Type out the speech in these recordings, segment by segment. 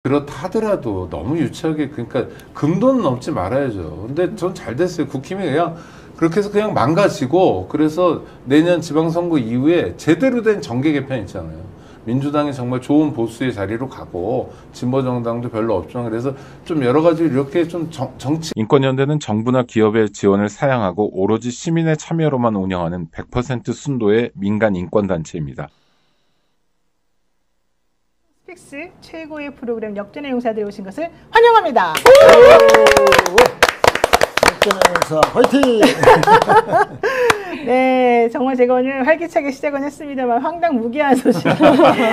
그렇다 하더라도 너무 유치하게 그러니까 금돈 넘지 말아야죠. 근데 전 잘 됐어요. 국힘이 그냥 그렇게 해서 그냥 망가지고 그래서 내년 지방선거 이후에 제대로 된 정계 개편 있잖아요. 민주당이 정말 좋은 보수의 자리로 가고 진보정당도 별로 없지만 그래서 좀 여러 가지 이렇게 좀 정치 인권연대는 정부나 기업의 지원을 사양하고 오로지 시민의 참여로만 운영하는 100% 순도의 민간 인권단체입니다. 스픽스 최고의 프로그램 역전의 용사들이 오신 것을 환영합니다. 역전의 용사 화이팅! 네, 정말 제가 오늘 활기차게 시작은 했습니다만 황당무계한 소식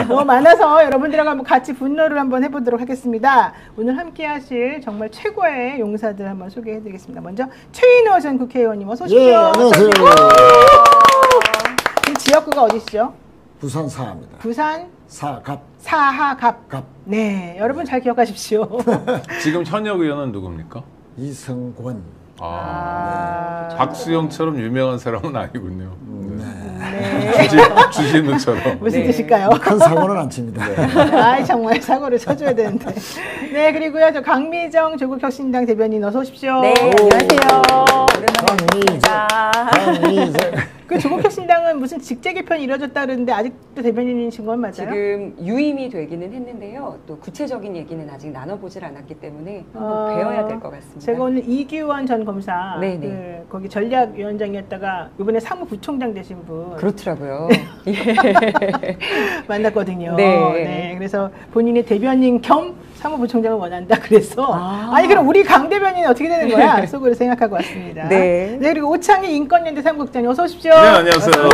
너무 많아서 여러분들하고 한번 같이 분노를 한번 해보도록 하겠습니다. 오늘 함께 하실 정말 최고의 용사들 한번 소개해드리겠습니다. 먼저 최인호 전 국회의원님 어서 오십시오. 예, 안녕하세요. 지역구가 어디시죠? 부산 사하입니다. 부산 사갑. 사하갑. 갑. 네, 여러분 잘 기억하십시오. 지금 현역 의원은 누굽니까? 이성권. 박수영처럼 유명한 사람은 아니군요. 네. 주진우처럼. 무슨 네. 뜻일까요? 큰 사고는 안 칩니다. 아이 정말 사고를 쳐줘야 되는데. 네, 그리고요 저 강미정 조국혁신당 대변인 어서 오십시오. 네, 안녕하세요. 강미정. 강미정. 그 조국혁신당은 무슨 직제 개편이 이루어졌다 그러는데 아직도 대변인이신 건 맞아요? 지금 유임이 되기는 했는데요. 또 구체적인 얘기는 아직 나눠보질 않았기 때문에 한번 배워야 될 것 같습니다. 제가 오늘 이규원 전 검사 네네. 거기 전략위원장이었다가 이번에 사무부총장 되신 분 그렇더라고요. 만났거든요. 네. 네, 그래서 본인의 대변인 겸 사무부총장을 원한다 그래서 아니 그럼 우리 강 대변인은 어떻게 되는 거야? 속으로 생각하고 왔습니다. 네. 네, 그리고 오창희 인권연대 사무국장님 어서 오십시오. 네, 안녕하세요.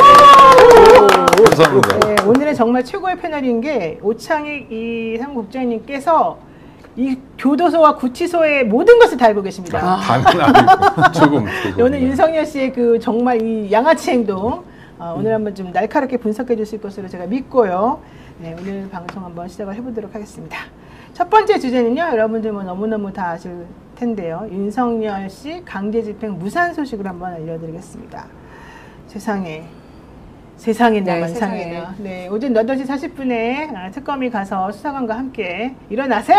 감사합니다. 네, 오늘은 정말 최고의 패널인 게 오창희 이 사무국장님께서 이 교도소와 구치소의 모든 것을 다 알고 계십니다. 다는 아니고 조금. 오늘 윤석열 씨의 그 정말 이 양아치 행동 오늘 한번 좀 날카롭게 분석해 주실 것으로 제가 믿고요. 네, 오늘 방송 한번 시작을 해보도록 하겠습니다. 첫 번째 주제는요, 여러분들 뭐 너무너무 다 아실 텐데요. 윤석열 씨 강제 집행 무산 소식을 한번 알려드리겠습니다. 세상에 네, 만상에나. 네, 오전 8시 40분에 특검이 가서 수사관과 함께 일어나세요!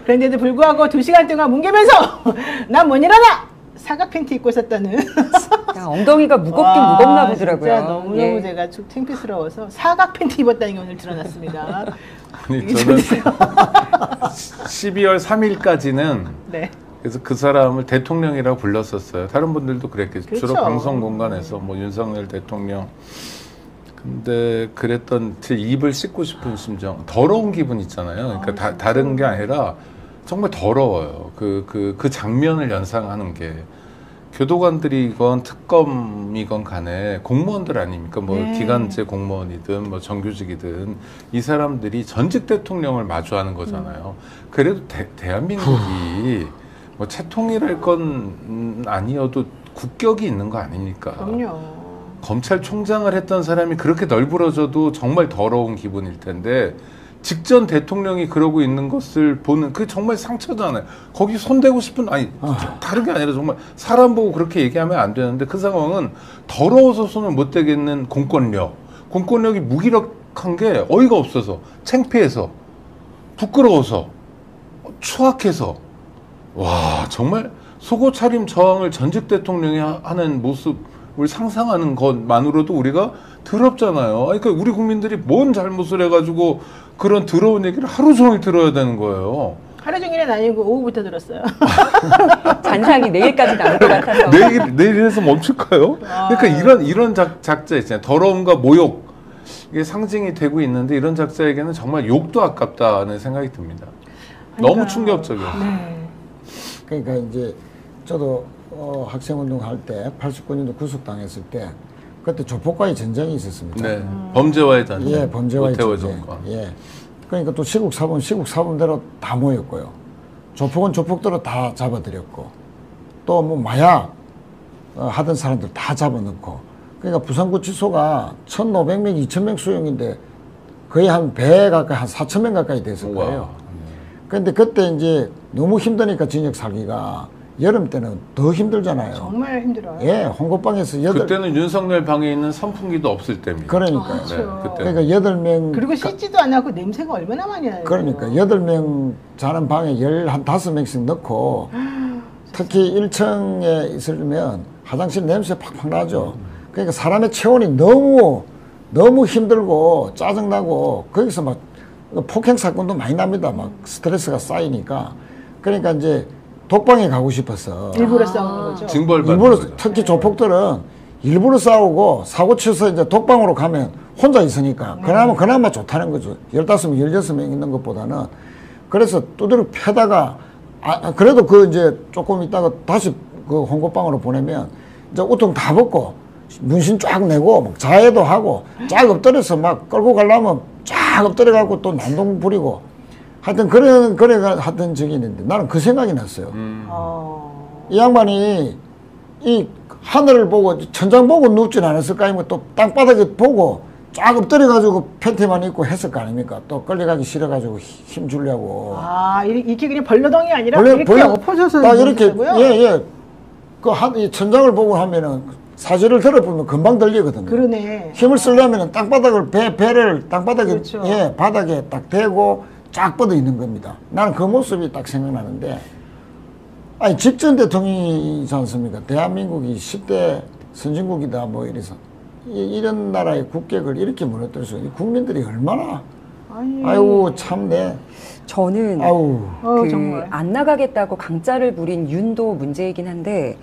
그런데도 불구하고 2시간 동안 뭉개면서 난 못 일어나! 사각 팬티 입고 있었다는. 엉덩이가 무겁긴 무겁나 보더라고요. 진짜 너무너무 예. 제가 창피스러워서 사각 팬티 입었다는 게 오늘 드러났습니다. 아니, 저는 12월 3일까지는 네. 그래서 그 사람을 대통령이라고 불렀었어요. 다른 분들도 그랬겠죠. 그렇죠. 주로 방송 공간에서 뭐 윤석열 대통령. 근데 그랬던 제 입을 씻고 싶은 심정, 더러운 기분 있잖아요. 그러니까 다른 게 아니라 정말 더러워요. 그 장면을 연상하는 게. 교도관들이건 특검이건 간에 공무원들 아닙니까? 뭐 네. 기간제 공무원이든 뭐 정규직이든 이 사람들이 전직 대통령을 마주하는 거잖아요. 그래도 대한민국이 뭐 채통이랄 건 아니어도 국격이 있는 거 아닙니까? 그럼요. 검찰총장을 했던 사람이 그렇게 널브러져도 정말 더러운 기분일 텐데 직전 대통령이 그러고 있는 것을 보는 그 정말 상처잖아요. 거기 손대고 싶은 아니 다른 게 아니라 정말 사람 보고 그렇게 얘기하면 안 되는데 그 상황은 더러워서 손을 못 대겠는 공권력이 무기력한 게 어이가 없어서 창피해서 부끄러워서 추악해서 와 정말 속옷 차림 저항을 전직 대통령이 하는 모습을 상상하는 것만으로도 우리가 더럽잖아요. 그러니까 우리 국민들이 뭔 잘못을 해가지고 그런 더러운 얘기를 하루 종일 들어야 되는 거예요. 하루 종일은 아니고 오후부터 들었어요. 잔상이 내일까지 나올 것 같아서. 내일에서 멈출까요? 그러니까 이런 작자 있잖아요. 더러움과 모욕 이게 상징이 되고 있는데 이런 작자에게는 정말 욕도 아깝다는 생각이 듭니다. 너무 충격적이었어요. 네. 그러니까 이제 저도 학생운동 할 때 89년도 구속당했을 때 그때 조폭과의 전쟁이 있었습니다. 네, 범죄와의 전쟁. 예, 범죄와의 오태호 전쟁. 정권. 예. 그러니까 또 시국사범대로 다 모였고요. 조폭은 조폭대로 다 잡아들였고 또 뭐 마약 하던 사람들 다 잡아넣고 그러니까 부산구치소가 1,500명, 2,000명 수용인데 거의 한 배 가까이 한 4,000명 가까이 됐을 거예요. 그런데 그때 이제 너무 힘드니까 징역 살기가 여름 때는 더 힘들잖아요. 정말 힘들어요. 예, 홍고방에서 여덟 그때는 윤석열 방에 있는 선풍기도 없을 때입니다. 그러니까요. 그렇죠. 네, 그때. 그러니까 8명 그리고 씻지도 안 하고 냄새가 얼마나 많이 나요. 그러니까 8명 자는 방에 15명씩 넣고 특히 1층에 있으면 화장실 냄새 팍팍 나죠. 그러니까 사람의 체온이 너무 힘들고 짜증나고 거기서 막 폭행 사건도 많이 납니다. 막 스트레스가 쌓이니까. 그러니까 이제 독방에 가고 싶어서 일부러 싸우는 거죠. 징벌받는 일부러 거죠. 특히 조폭들은 일부러 싸우고 사고 쳐서 이제 독방으로 가면 혼자 있으니까 그나마 좋다는 거죠. 15명, 16명 있는 것보다는. 그래서 두드려 패다가 그래도 그 이제 조금 있다가 다시 그 홍고방으로 보내면 이제 옷통 다 벗고 문신 쫙 내고 막 자해도 하고 쫙 엎드려서 막 끌고 가려면 쫙 엎드려 갖고 또 난동 부리고 하여튼 그래 하던 적이 있는데 나는 그 생각이 났어요. 이 양반이 이 하늘을 보고 천장 보고 눕진 않았을까 아니면 또 땅바닥에 보고 쫙 엎드려 가지고 팬티만 입고 했을 거 아닙니까? 또 끌려가기 싫어 가지고 힘 주려고. 이렇게 그냥 벌러덩이 아니라 이렇게 엎어져서 딱 이렇게 고요 예. 이 천장을 보고 하면은 사지를 들어보면 금방 들리거든요. 그러네. 힘을 쓰려면 땅바닥을 배를 땅바닥에 그렇죠. 예 바닥에 딱 대고 쫙 뻗어 있는 겁니다. 나는 그 모습이 딱 생각나는데 아니 직전 대통령이지 않습니까? 대한민국이 10대 선진국이다 뭐 이래서 이런 나라의 국격을 이렇게 무너뜨릴 수 있는 국민들이 얼마나 아이고 참네. 저는 정말. 안 나가겠다고 강짜를 부린 윤도 문제이긴 한데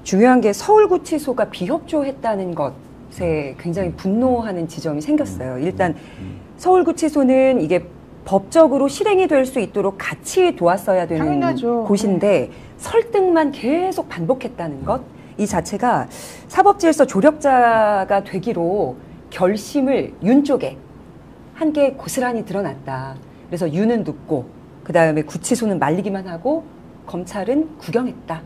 중요한 게 서울구치소가 비협조했다는 것에 굉장히 분노하는 지점이 생겼어요. 일단 서울구치소는 이게 법적으로 실행이 될 수 있도록 같이 도왔어야 되는 당연하죠. 곳인데 설득만 계속 반복했다는 것, 이 자체가 사법질서 조력자가 되기로 결심을 윤 쪽에 한 게 고스란히 드러났다. 그래서 윤은 눕고 그 다음에 구치소는 말리기만 하고 검찰은 구경했다.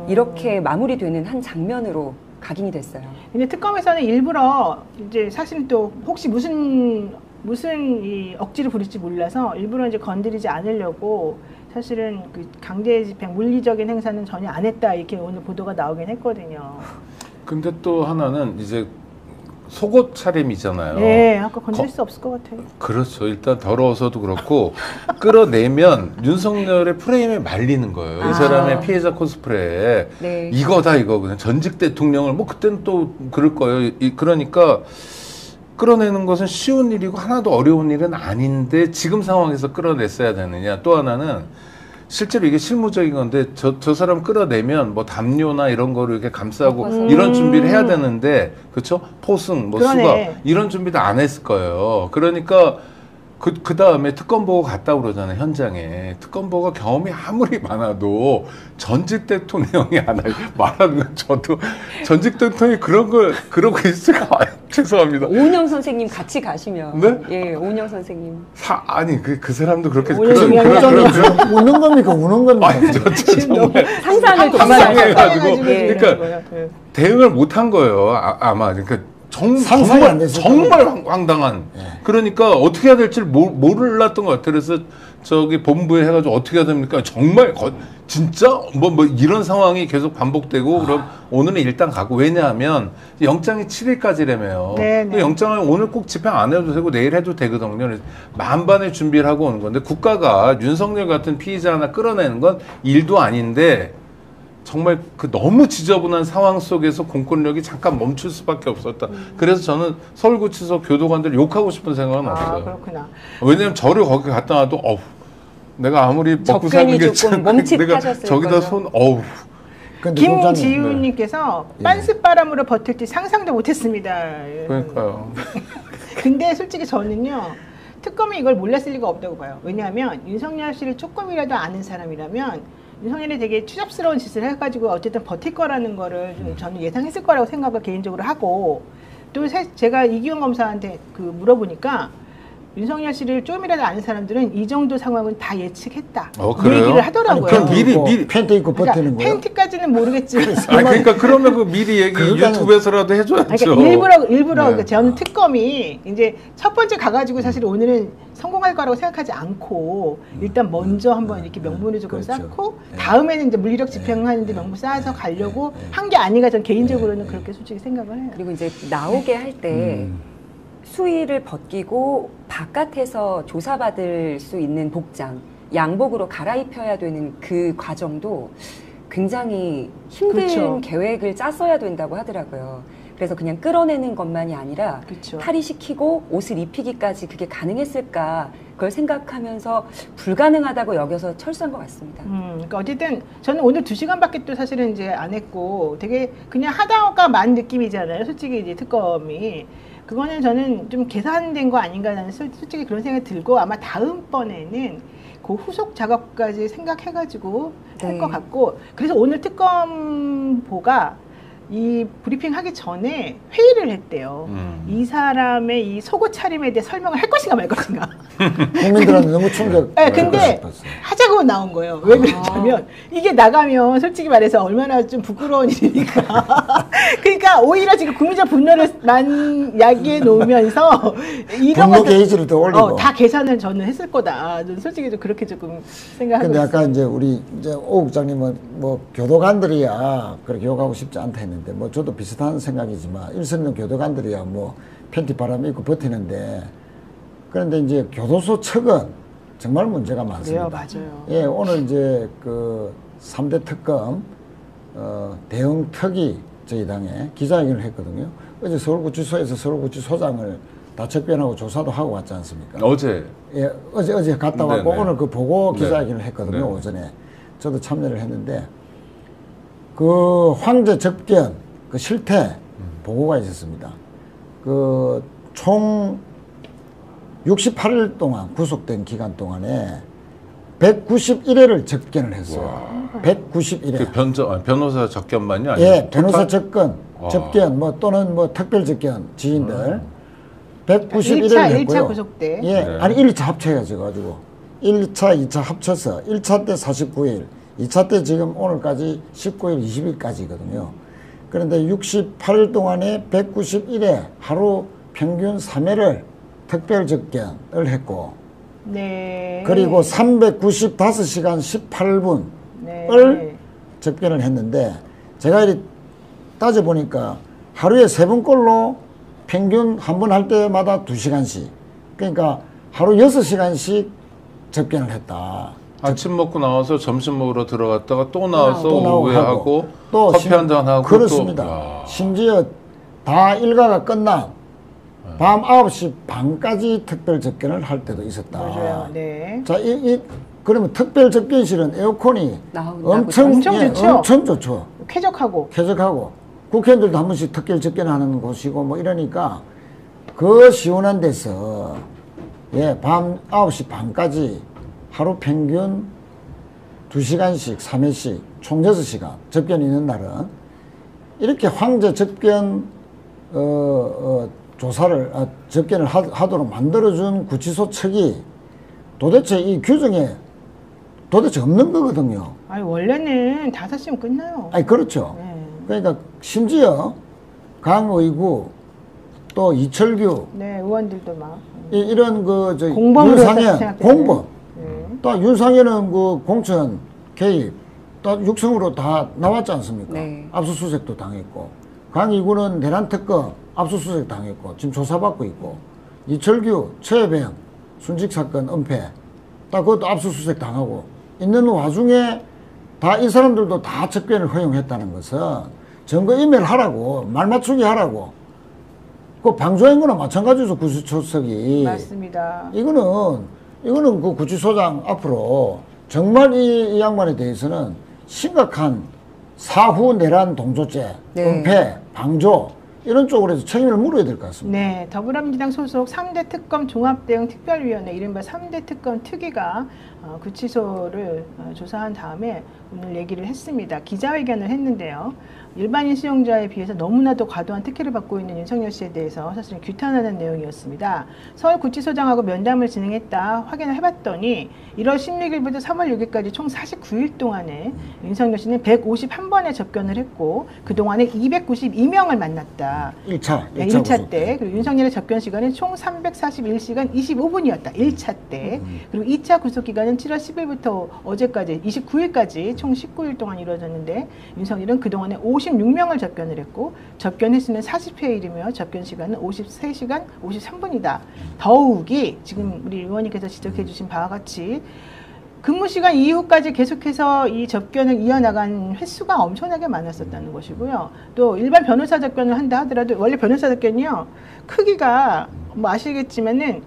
이렇게 마무리되는 한 장면으로 각인이 됐어요. 근데 특검에서는 일부러 이제 사실은 또 혹시 무슨 이 억지를 부릴지 몰라서 일부러 이제 건드리지 않으려고 사실은 그 강제 집행 물리적인 행사는 전혀 안 했다 이렇게 오늘 보도가 나오긴 했거든요. 근데 또 하나는 이제 속옷 차림이잖아요. 네, 아까 건드릴 수 없을 것 같아요. 그렇죠. 일단 더러워서도 그렇고 끌어내면 윤석열의 프레임에 말리는 거예요. 이 사람의 피해자 코스프레에 네. 이거다 이거 그냥 전직 대통령을 뭐 그때는 또 그럴 거예요. 그러니까 끌어내는 것은 쉬운 일이고 하나도 어려운 일은 아닌데 지금 상황에서 끌어냈어야 되느냐. 또 하나는 실제로 이게 실무적인 건데 저 사람 끌어내면 뭐 담요나 이런 거를 이렇게 감싸고 이런 준비를 해야 되는데 그렇죠? 포승, 뭐 그러네. 수갑 이런 준비도 안 했을 거예요. 그러니까 그 다음에 특검보고 갔다 그러잖아요. 현장에 특검보가 경험이 아무리 많아도 전직 대통령이 안 할 말하는 건 저도 전직 대통령이 그런 걸 그러고 있을까 죄송합니다. 오은영 선생님 같이 가시면 네? 예, 오은영 선생님 아니 그 사람도 그렇게 우는 겁니까? 우는 겁니까? 아니 저 정말 상상을 상상해가지고 예, 그러니까 대응을 못한 거예요. 아마 그러니까 상상이 안 됐을 정말 황당한. 그러니까 어떻게 해야 될지 몰랐던 것 같아요. 그래서 저기 본부에 해가지고 어떻게 해야 됩니까? 정말 진짜 뭐 이런 상황이 계속 반복되고 그럼 오늘은 일단 가고 왜냐하면 영장이 7일까지라며요. 네. 영장을 오늘 꼭 집행 안 해도 되고 내일 해도 되거든요. 그래서 만반의 준비를 하고 오는 건데 국가가 윤석열 같은 피의자 하나 끌어내는 건 일도 아닌데 정말 그 너무 지저분한 상황 속에서 공권력이 잠깐 멈출 수밖에 없었다. 그래서 저는 서울구치소 교도관들 욕하고 싶은 생각은 없어요. 그렇구나. 왜냐면 저를 거기 갖다 놔도 내가 아무리 먹고 사는 게 조금 내가 멈칫하셨을 저기다 거죠. 김지훈님께서 빤스바람으로 버틸지 상상도 못했습니다. 그러니까요. 근데 솔직히 저는요. 특검이 이걸 몰랐을 리가 없다고 봐요. 왜냐하면 윤석열 씨를 조금이라도 아는 사람이라면 윤석열이 되게 추잡스러운 짓을 해가지고 어쨌든 버틸 거라는 거를 좀 저는 예상했을 거라고 생각을 개인적으로 하고 또 제가 이기훈 검사한테 물어보니까 윤석열 씨를 조금이라도 아는 사람들은 이 정도 상황은 다 예측했다. 그 얘기를 하더라고요. 그럼 미리 팬티 입고 버티는 거예요? 팬티까지는 모르겠지만. 그러니까 그러면 그 미리 얘기 유튜브에서라도 해줘야죠. 그러니까 일부러 그러니까 저는 특검이 이제 첫 번째 가가지고 사실 오늘은 성공할 거라고 생각하지 않고 일단 먼저 한번 이렇게 명분을 조금 그렇죠. 쌓고 네. 다음에는 이제 물리력 집행하는데 명분 쌓아서 가려고 한 게 아닌가 전 개인적으로는 그렇게 솔직히 생각을 해요. 그리고 이제 나오게 할 때 수의를 벗기고 바깥에서 조사받을 수 있는 복장, 양복으로 갈아입혀야 되는 그 과정도 굉장히 힘든 그렇죠. 계획을 짰어야 된다고 하더라고요. 그래서 그냥 끌어내는 것만이 아니라 그렇죠. 탈의시키고 옷을 입히기까지 그게 가능했을까 그걸 생각하면서 불가능하다고 여겨서 철수한 것 같습니다. 그러니까 어쨌든 저는 오늘 2시간밖에 또 사실은 이제 안 했고 되게 그냥 하다가 만 느낌이잖아요. 솔직히 이제 특검이. 그거는 저는 좀 계산된 거 아닌가라는 솔직히 그런 생각이 들고 아마 다음번에는 그 후속 작업까지 생각해가지고 할 네. 것 같고 그래서 오늘 특검보가 이 브리핑 하기 전에 회의를 했대요. 이 사람의 이 속옷 차림에 대해 설명을 할 것인가 말 것인가. 국민들한테 너무 충격. 네, 근데 하자고 나온 거예요. 왜 그랬냐면 이게 나가면 솔직히 말해서 얼마나 좀 부끄러운 일이니까. 그러니까 오히려 지금 국민적 분노를 야기해 놓으면서 이런 분노 것들 게이지를 더 올리고. 다 계산을 저는 했을 거다. 저는 솔직히 좀 그렇게 조금 생각하고 근데 있어요. 아까 이제 우리 이제 오 국장님은 뭐 교도관들이야 그렇게 욕하고 싶지 않다 했는데 뭐 저도 비슷한 생각이지만 일선용 교도관들이야 뭐 팬티 바람 입고 버티는데 그런데 이제 교도소 측은 정말 문제가 많습니다. 그래요, 맞아요. 예, 오늘 이제 그 3대 특검 대응 특위 저희 당에 기자회견을 했거든요. 어제 서울구치소에서 서울구치소장을 다 적변하고 조사도 하고 왔지 않습니까? 어제 예, 어제 갔다 왔고 네네. 오늘 그 보고 네. 기자회견을 했거든요. 네. 오전에 저도 참여를 했는데 그 황제 접견 그 실태 보고가 있었습니다. 그 총 68일 동안 구속된 기간 동안에 191회를 접견을 했어요. 191회. 그 변호사 접견만이 아니고 예, 변호사 토탈? 접견 뭐 또는 뭐 특별 접견 지인들 191회를 1차 했고요. 구속대. 예, 네. 아니 1차 합쳐가지고 가지고 1차, 2차 합쳐서 1차 때 49일, 2차 때 지금 오늘까지 19일, 20일까지거든요. 그런데 68일 동안에 191회 하루 평균 3회를 특별 접견을 했고 네. 그리고 395시간 18분을 네. 접견을 했는데 제가 이렇게 따져보니까 하루에 3번꼴로 평균 한 번 할 때마다 2시간씩 그러니까 하루 6시간씩 접견을 했다. 아침 먹고 나와서 점심 먹으러 들어갔다가 또 나와서 또 나오고 오후에 하고 또 커피 한 잔 하고 그렇습니다. 또, 심지어 다 일과가 끝난 밤 9시 반까지 특별 접견을 할 때도 있었다. 맞아요. 네. 자, 그러면 특별 접견실은 에어컨이 나온다고 엄청 엄청 좋죠. 엄청 좋죠. 쾌적하고. 쾌적하고 국회의원들도 한 번씩 특별 접견하는 곳이고 뭐 이러니까 그 시원한 데서 예, 밤 9시 반까지 하루 평균 2시간씩 3회씩 총 6시간 접견이 있는 날은 이렇게 황제 접견 조사를 접견을 하도록 만들어준 구치소 측이 도대체 이 규정에 도대체 없는 거거든요. 아니 원래는 5시면 끝나요. 아니 그렇죠. 네. 그러니까 심지어 강의구 또 이철규 네, 의원들도 막. 이런 그 저 공범으로 윤상현 생각되는. 공범 네. 또 윤상현은 그 공천 개입 또 육성으로 다 나왔지 않습니까? 네. 압수수색도 당했고 강의구는 내란특검 압수수색 당했고 지금 조사받고 있고 이철규 최혜병 순직사건 은폐 딱 그것도 압수수색 당하고 있는 와중에 다 이 사람들도 다 접견을 허용했다는 것은 증거인멸 하라고 말 맞추기 하라고 그 방조한 거나 마찬가지죠. 구치소석이 맞습니다. 이거는 그 구치소장 앞으로 정말 이 양반에 대해서는 심각한 사후 내란 동조죄, 네. 은폐, 방조 이런 쪽으로 해서 책임을 물어야 될 것 같습니다. 네, 더불어민주당 소속 3대 특검 종합대응 특별위원회 이른바 3대 특검 특위가 구치소를 조사한 다음에 오늘 얘기를 했습니다. 기자회견을 했는데요. 일반인 수용자에 비해서 너무나도 과도한 특혜를 받고 있는 윤석열 씨에 대해서 사실은 규탄하는 내용이었습니다. 서울구치소장하고 면담을 진행했다 확인을 해봤더니 1월 16일부터 3월 6일까지 총 49일 동안에 윤석열 씨는 151번의 접견을 했고 그동안에 292명을 만났다. 했다. 1차. 네, 1차 때. 그리고 윤석열의 접견 시간은 총 341시간 25분이었다. 1차 때. 그리고 2차 구속 기간은 7월 10일부터 어제까지 29일까지 총 19일 동안 이루어졌는데 윤석열은 그동안에 56명을 접견을 했고 접견 횟수는 40회일이며 접견 시간은 53시간 53분이다. 더욱이 지금 우리 의원님께서 지적해 주신 바와 같이 근무 시간 이후까지 계속해서 이 접견을 이어나간 횟수가 엄청나게 많았었다는 것이고요. 또 일반 변호사 접견을 한다 하더라도 원래 변호사 접견이요 크기가 뭐 아시겠지만은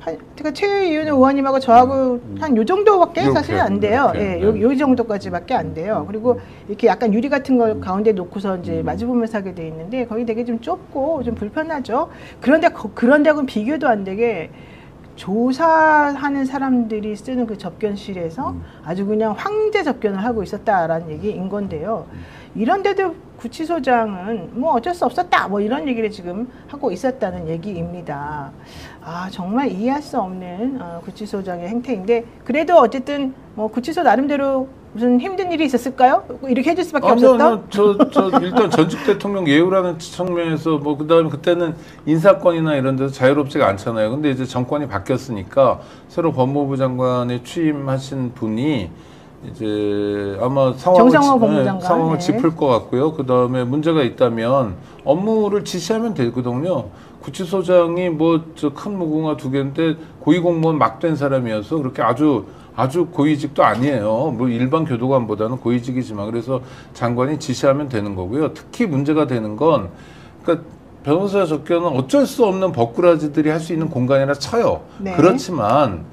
그러니까 최윤 의원님하고 저하고 한 요 정도밖에 사실 안 돼요. 예, 요 정도까지밖에 안 돼요. 그리고 이렇게 약간 유리 같은 걸 가운데 놓고서 이제 마주보면서 하게 돼 있는데 거기 되게 좀 좁고 좀 불편하죠. 그런데하고는 비교도 안 되게 조사하는 사람들이 쓰는 그 접견실에서 아주 그냥 황제 접견을 하고 있었다라는 얘기인 건데요. 이런데도 구치소장은 뭐 어쩔 수 없었다 뭐 이런 얘기를 지금 하고 있었다는 얘기입니다. 아 정말 이해할 수 없는 구치소장의 행태인데 그래도 어쨌든 뭐 구치소 나름대로 무슨 힘든 일이 있었을까요? 이렇게 해줄 수밖에 없었다? 저 일단 전직 대통령 예우라는 측면에서 뭐 그다음에 그때는 인사권이나 이런 데서 자유롭지가 않잖아요. 근데 이제 정권이 바뀌었으니까 새로 법무부 장관에 취임하신 분이 이제 아마 정상화 법무장관 상황을 짚을 것 같고요. 그다음에 문제가 있다면 업무를 지시하면 되거든요. 구치소장이 뭐 저 큰 무궁화 두 개인데 고위공무원 막 된 사람이어서 그렇게 아주 고위직도 아니에요. 뭐 일반 교도관보다는 고위직이지만 그래서 장관이 지시하면 되는 거고요. 특히 문제가 되는 건 그러니까 변호사 접견은 어쩔 수 없는 법꾸라지들이 할 수 있는 공간이라 쳐요. 네. 그렇지만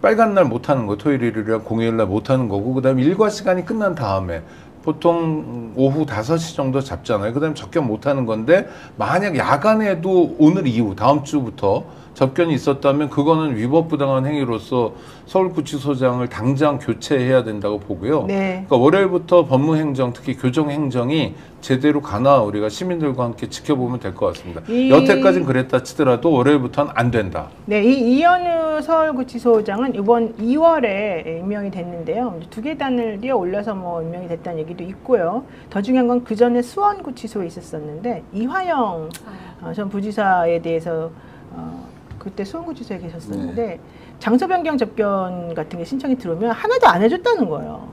빨간 날 못하는 거, 토요일, 일요일이랑 공휴일 날 못하는 거고 그다음에 일과 시간이 끝난 다음에 보통 오후 5시 정도 잡잖아요. 그다음에 접견 못하는 건데 만약 야간에도 오늘 이후 다음 주부터 접견이 있었다면 그거는 위법부당한 행위로서 서울구치소장을 당장 교체해야 된다고 보고요. 네. 그러니까 월요일부터 법무행정, 특히 교정행정이 제대로 가나 우리가 시민들과 함께 지켜보면 될 것 같습니다. 여태까지는 그랬다 치더라도 월요일부터는 안 된다. 네, 이 이현우 서울구치소장은 이번 2월에 임명이 됐는데요. 2계단을 뛰어 올라서 뭐 임명이 됐다는 얘기도 있고요. 더 중요한 건 그 전에 수원구치소에 있었었는데 이화영 전 부지사에 대해서 그때 수원구치소에 계셨었는데 네. 장소 변경 접견 같은 게 신청이 들어오면 하나도 안 해줬다는 거예요.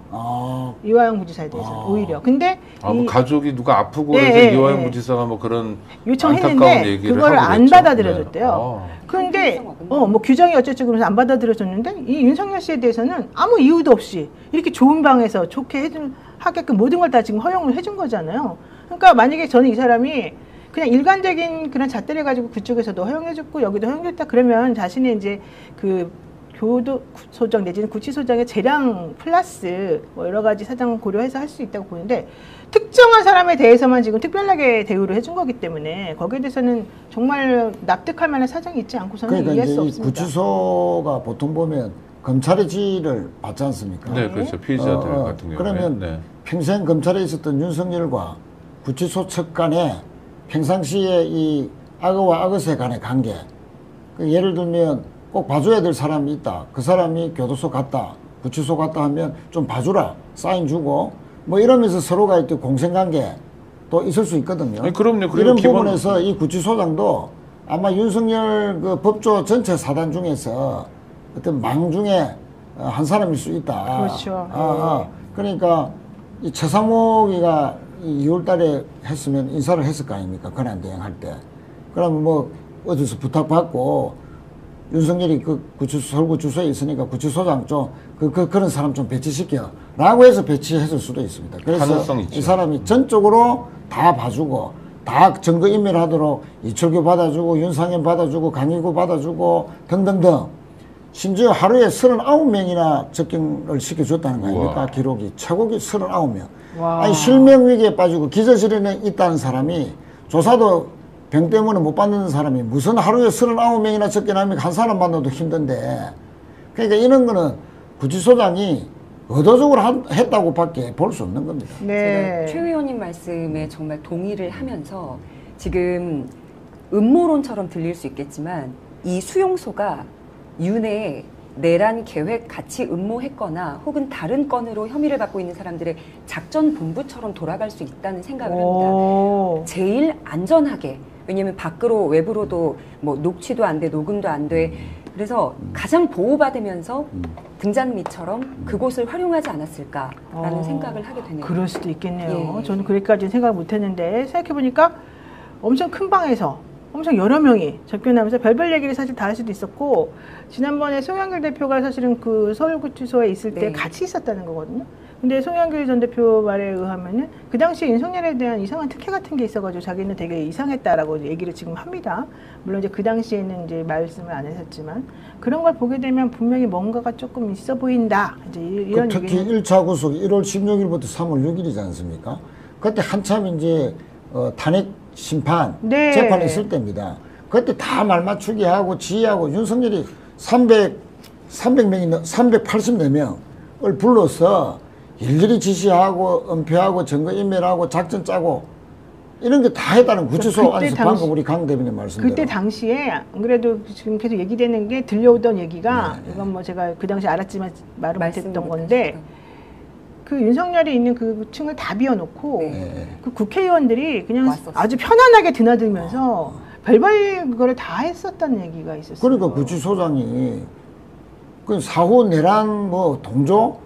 이화영 부지사에 대해서 오히려. 근데 뭐 가족이 누가 아프고 네, 그래서 네, 이화영 네. 부지사가 뭐 그런 요청했는데 안타까운 얘기를 그걸 하고 안 그랬죠. 받아들여줬대요. 네. 그런데 뭐 규정이 어쩌고 그러면서 안 받아들여줬는데 이 윤석열 씨에 대해서는 아무 이유도 없이 이렇게 좋은 방에서 좋게 하게끔 모든 걸 다 지금 허용을 해준 거잖아요. 그러니까 만약에 저는 이 사람이 그냥 일관적인 그런 잣대를 가지고 그쪽에서도 허용해줬고 여기도 허용했다 그러면 자신의 이제 그 교도소장 내지는 구치소장의 재량 플러스 뭐 여러 가지 사정 고려해서 할 수 있다고 보는데 특정한 사람에 대해서만 지금 특별하게 대우를 해준 거기 때문에 거기에 대해서는 정말 납득할 만한 사정이 있지 않고서는 그러니까 이해할 이제 수 이 없습니다. 구치소가 보통 보면 검찰의 지휘를 받지 않습니까? 네, 그렇죠. 피의자들 같은 경우에. 그러면 네. 평생 검찰에 있었던 윤석열과 구치소 측 간에 평상시에 이 악어와 악어새 간의 관계, 예를 들면 꼭 봐줘야 될 사람이 있다. 그 사람이 교도소 갔다, 구치소 갔다 하면 좀 봐주라, 사인 주고 뭐 이러면서 서로가 또 공생관계 또 있을 수 있거든요. 아니, 그럼요. 이런 부분에서 이 구치소장도 아마 윤석열 그 법조 전체 사단 중에서 어떤 망 중에 한 사람일 수 있다. 그렇죠. 그러니까 이 최상목이가 2월달에 했으면 인사를 했을 거 아닙니까? 권한대행할 때. 그러면 뭐 어디서 부탁받고 윤석열이 그 서울구치소에 있으니까 구치소장 좀 그런 사람 좀 배치시켜 라고 해서 배치했을 수도 있습니다. 그래서 이 사람이 전적으로 다 봐주고 다 증거인멸하도록 이철규 받아주고 윤상현 받아주고 강희구 받아주고 등등등 심지어 하루에 39명이나 접견을 시켜줬다는 거 아닙니까? 우와. 기록이 최고기 39명. 아니 실명위기에 빠지고 기저질에 있다는 사람이 조사도 병 때문에 못 받는 사람이 무슨 하루에 39명이나 접견하면 한 사람 만나도 힘든데 그러니까 이런 거는 구치소장이 의도적으로 했다고 밖에 볼 수 없는 겁니다. 네. 제가 최 의원님 말씀에 정말 동의를 하면서 지금 음모론처럼 들릴 수 있겠지만 이 수용소가 윤의 내란 계획 같이 음모했거나 혹은 다른 건으로 혐의를 받고 있는 사람들의 작전 본부처럼 돌아갈 수 있다는 생각을 합니다. 제일 안전하게, 왜냐하면 밖으로 외부로도 뭐 녹취도 안 돼, 녹음도 안 돼. 그래서 가장 보호받으면서 등잔밑처럼 그곳을 활용하지 않았을까라는 생각을 하게 되네요. 그럴 수도 있겠네요. 예. 저는 그렇게까지는 생각을 못했는데 생각해보니까 엄청 큰 방에서 엄청 여러 명이 접견하면서 별별 얘기를 사실 다 할 수도 있었고, 지난번에 송영길 대표가 사실은 그 서울구치소에 있을 때 네. 같이 있었다는 거거든요. 근데 송영길 전 대표 말에 의하면은 그 당시에 윤석열에 대한 이상한 특혜 같은 게 있어가지고 자기는 되게 이상했다라고 얘기를 지금 합니다. 물론 이제 그 당시에는 이제 말씀을 안 하셨지만, 그런 걸 보게 되면 분명히 뭔가가 조금 있어 보인다. 이제 이런 특히 얘기는 1차 구속 1월 16일부터 3월 6일이지 않습니까? 그때 한참 이제 탄핵 심판 네. 재판이 있을 때입니다. 그때 다 말 맞추기 하고 지휘하고 윤석열이 384명을 불러서 일일이 지시하고 은폐하고 증거인멸하고 작전 짜고 이런 게 다 했다는 구치소 그때 안에서 당시- 방금 우리 강 대변인 말씀대로. 그때 당시에 안 그래도 지금 계속 얘기되는 게 들려오던 얘기가, 이건 뭐 제가 그 당시 알았지만 말을 못했던 건데, 그 윤석열이 있는 그 층을 다 비워놓고 네. 그 국회의원들이 그냥 왔었어요. 아주 편안하게 드나들면서 별별 그거를 다 했었다는 얘기가 있었어요. 그러니까 구치소장이 그 사후 내란 뭐 동조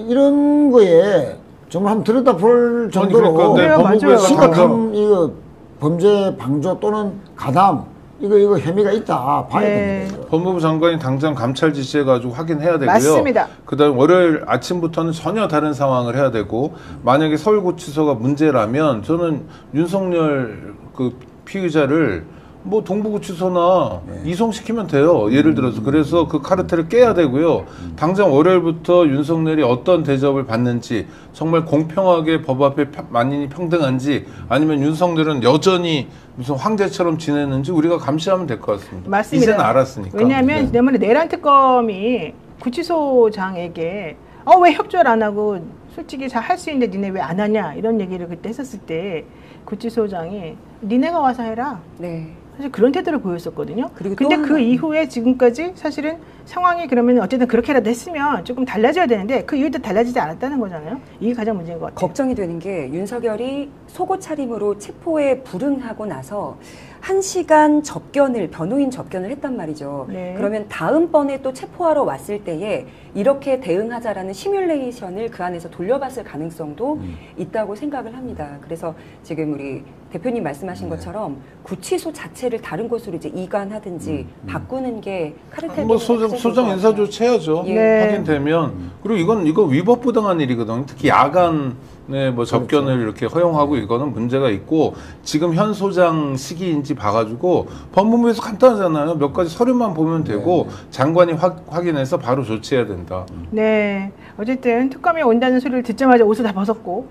이런 거에 정말 한번 들여다볼 정도로 그러니까 네, 법무부에서 맞아요. 심각한 이거 범죄 방조 또는 가담 이거 혐의가 있다 봐야 네. 됩니다. 법무부 장관이 당장 감찰 지시해가지고 확인해야 되고요. 맞습니다. 그다음 월요일 아침부터는 전혀 다른 상황을 해야 되고, 만약에 서울구치소가 문제라면 저는 윤석열 그 피의자를 뭐 동부구치소나 이송시키면 돼요. 예를 들어서. 그래서 그 카르텔을 깨야 되고요. 당장 월요일부터 윤석열이 어떤 대접을 받는지, 정말 공평하게 법 앞에 만인이 평등한지, 아니면 윤석열은 여전히 무슨 황제처럼 지내는지 우리가 감시하면 될 것 같습니다. 맞습니다. 이제는 알았으니까. 왜냐하면 네. 지난번에 내란 특검이 구치소장에게 왜 협조를 안 하고 솔직히 잘 할 수 있는데 니네 왜 안 하냐 이런 얘기를 그때 했었을 때 구치소장이 니네가 와서 해라. 네. 사실 그런 태도를 보였었거든요. 그리고 근데 또 그 하나. 이후에 지금까지 사실은 상황이 그러면 어쨌든 그렇게라도 했으면 조금 달라져야 되는데 그 이후에도 달라지지 않았다는 거잖아요. 이게 가장 문제인 것 같아요. 걱정이 되는 게 윤석열이 속옷 차림으로 체포에 불응하고 나서 1시간 접견을, 변호인 접견을 했단 말이죠. 네. 그러면 다음번에 또 체포하러 왔을 때에 이렇게 대응하자라는 시뮬레이션을 그 안에서 돌려봤을 가능성도 있다고 생각을 합니다. 그래서 지금 우리 대표님 말씀하신 것처럼 구치소 자체를 다른 곳으로 이제 이관하든지 바꾸는 게 카르텔 뭐 개혁의 소장 핵심인 것 인사 같아요. 조치해야죠. 네. 확인되면. 그리고 이거 위법부당한 일이거든요. 특히 야간에 뭐 접견을 이렇게 허용하고 이거는 문제가 있고, 지금 현 소장 시기인지 봐가지고 법무부에서 간단하잖아요. 몇 가지 서류만 보면 되고 장관이 확인해서 바로 조치해야 된다. 네. 어쨌든 특검이 온다는 소리를 듣자마자 옷을 다 벗었고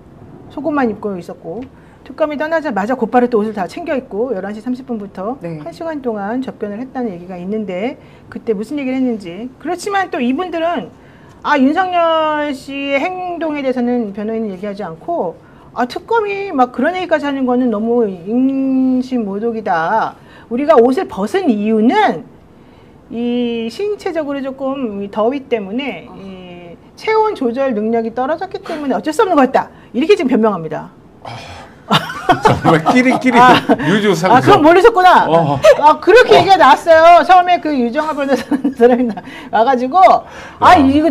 속옷만 입고 있었고, 특검이 떠나자마자 곧바로 또 옷을 다 챙겨 입고 11시 30분부터 네. 1시간 동안 접견을 했다는 얘기가 있는데, 그때 무슨 얘기를 했는지. 그렇지만 또 이분들은 윤석열 씨의 행동에 대해서는 변호인은 얘기하지 않고, 특검이 막 그런 얘기까지 하는 거는 너무 인신모독이다. 우리가 옷을 벗은 이유는 이 신체적으로 조금 더위 때문에 이 체온 조절 능력이 떨어졌기 때문에 어쩔 수 없는 거였다. 이렇게 지금 변명합니다. 정말 끼리끼리 유주상종. 그건 모르셨구나. 어. 그렇게 얘기가 나왔어요. 처음에 그 유정아 변호사라는 사람이 와가지고,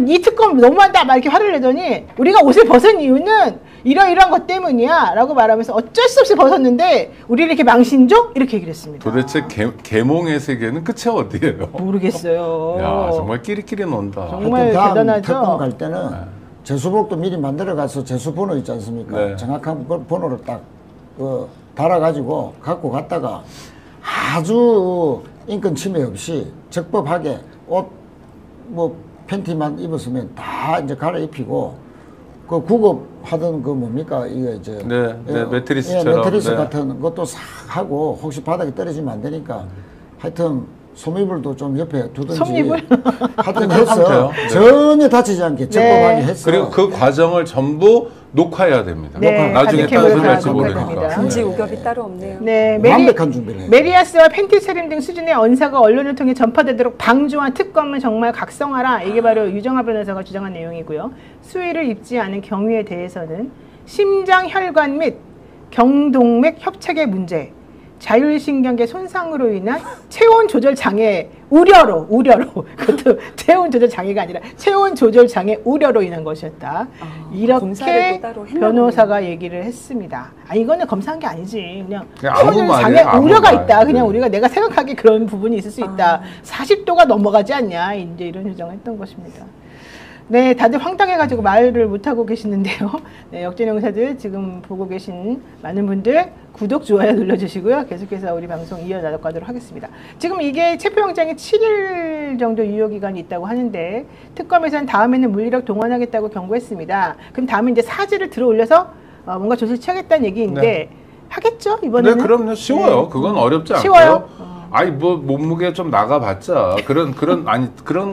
이 특검 너무한다. 막 이렇게 화를 내더니, 우리가 옷을 벗은 이유는 이러이러한 것 때문이야. 라고 말하면서 어쩔 수 없이 벗었는데, 우리를 이렇게 망신줘? 이렇게 얘기를 했습니다. 도대체 계몽의 세계는 끝이 어디예요? 모르겠어요. 야, 정말 끼리끼리 논다. 정말 하여튼 다음 대단하죠? 특검 갈 때는 재수복도 미리 만들어 가서 재수 번호 있지 않습니까? 네. 정확한 번호를 딱 달아가지고 갖고 갔다가 아주 인권 침해 없이 적법하게 옷 뭐 팬티만 입었으면 다 이제 갈아입히고, 그 구급하던 그 뭡니까 이게 이제 매트리스처럼. 매트리스 네. 같은 것도 싹 하고, 혹시 바닥에 떨어지면 안 되니까 하여튼 소미불도 좀 옆에 두든지 솜이불? 하여튼 돼요. 해서 네. 전혀 다치지 않게 적법하게 했어. 그리고 그 과정을 전부 녹화해야 됩니다. 네, 나중에 가득 딴 소리 해볼까 할지 모르니까. 생각합니다. 금지 우ገብ이 따로 없네요. 네, 완벽한 준비를 해요. 메리아스와 팬티차림 등 수준의 언사가 언론을 통해 전파되도록 방조한 특검은 정말 각성하라. 이게 바로 유정아 변호사가 주장한 내용이고요. 수의를 입지 않은 경위에 대해서는 심장혈관 및 경동맥 협착의 문제, 자율신경계 손상으로 인한 체온 조절 장애 우려로 그것도 체온 조절 장애가 아니라 체온 조절 장애 우려로 인한 것이었다. 검사를 이렇게 또 따로 했나 변호사가 얘기를 했습니다. 이거는 검사한 게 아니지. 그냥 아무 체온 말이에요, 장애 아무 우려가 말. 있다. 그냥 네. 우리가 내가 생각하기에 그런 부분이 있을 수 있다. 40도가 넘어가지 않냐. 이제 이런 주장을 했던 것입니다. 네, 다들 황당해가지고 말을 못하고 계시는데요. 네, 역전영사들 지금 보고 계신 많은 분들 구독, 좋아요 눌러주시고요. 계속해서 우리 방송 이어나가도록 하겠습니다. 지금 이게 체포영장이 7일 정도 유효기간이 있다고 하는데 특검에서는 다음에는 물리력 동원하겠다고 경고했습니다. 그럼 다음에 이제 사지를 들어 올려서 뭔가 조치를 취하겠다는 얘기인데 네. 하겠죠? 이번에는? 네, 그럼요. 쉬워요. 네. 그건 어렵지 않고요. 쉬워요? 아니 뭐 몸무게 좀 나가봤자 그런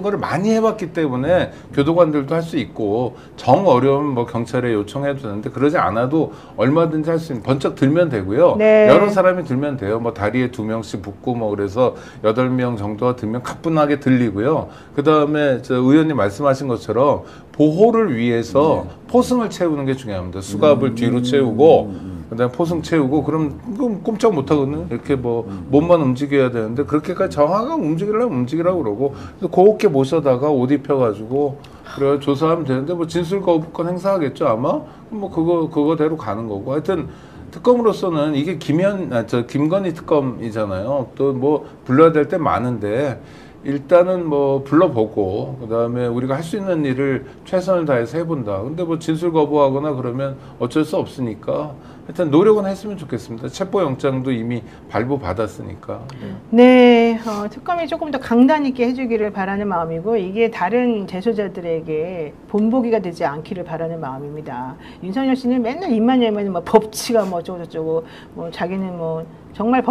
거를 많이 해봤기 때문에 교도관들도 할 수 있고 정 어려우면 뭐 경찰에 요청해도 되는데 그러지 않아도 얼마든지 할 수 있는 번쩍 들면 되고요. 네. 여러 사람이 들면 돼요. 뭐 다리에 2명씩 붙고 뭐 그래서 8명 정도가 들면 가뿐하게 들리고요. 그 다음에 저 의원님 말씀하신 것처럼 보호를 위해서 포승을 채우는 게 중요합니다. 수갑을 뒤로 채우고 그다음에 포승 채우고 그럼 꼼짝 못 하거든요. 이렇게 뭐 몸만 움직여야 되는데 그렇게까지 정확하게 움직이라고 그러고 그렇게 모셔다가 옷 입혀가지고 그래 조사하면 되는데 뭐 진술 거부권 행사하겠죠 아마. 뭐 그거대로 가는 거고 하여튼. 특검으로서는 이게 김건희 특검이잖아요. 또 뭐 불러야 될 때 많은데 일단은 뭐 불러보고 그다음에 우리가 할 수 있는 일을 최선을 다해서 해본다. 근데 뭐 진술 거부하거나 그러면 어쩔 수 없으니까 일단 노력은 했으면 좋겠습니다. 체포영장도 이미 발부받았으니까. 네, 특검이 조금 더 강단 있게 해주기를 바라는 마음이고 이게 다른 재소자들에게 본보기가 되지 않기를 바라는 마음입니다. 윤석열 씨는 맨날 입만 열면 뭐 법치가 뭐 어쩌고저쩌고 뭐 자기는 뭐 정말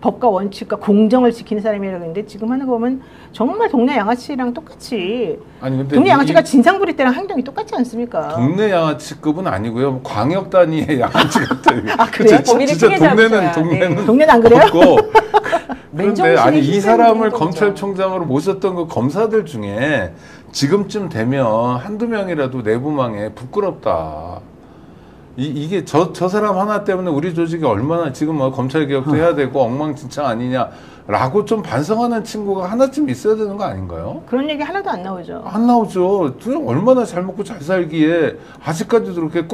법과 원칙과 공정을 지키는 사람이라고 했는데 지금 하는 거 보면 정말 동네 양아치랑 똑같이 아니 근데 동네 양아치가 진상부리 때랑 행동이 똑같지 않습니까? 동네 양아치급은 아니고요. 광역 단위의 양아치 같아요. 아, 그래요? 진짜 크게 동네는 잡으셔야, 동네는 안 그래요? 없고. 그런데 아니 이 사람을 행동이죠. 검찰총장으로 모셨던 그 검사들 중에 지금쯤 되면 한두 명이라도 내부망에 부끄럽다. 이게 저 사람 하나 때문에 우리 조직이 얼마나 지금 뭐 검찰 개혁도 해야 되고 엉망진창 아니냐라고 좀 반성하는 친구가 하나쯤 있어야 되는 거 아닌가요? 그런 얘기 하나도 안 나오죠. 안 나오죠. 얼마나 잘 먹고 잘 살기에 아직까지도 그렇게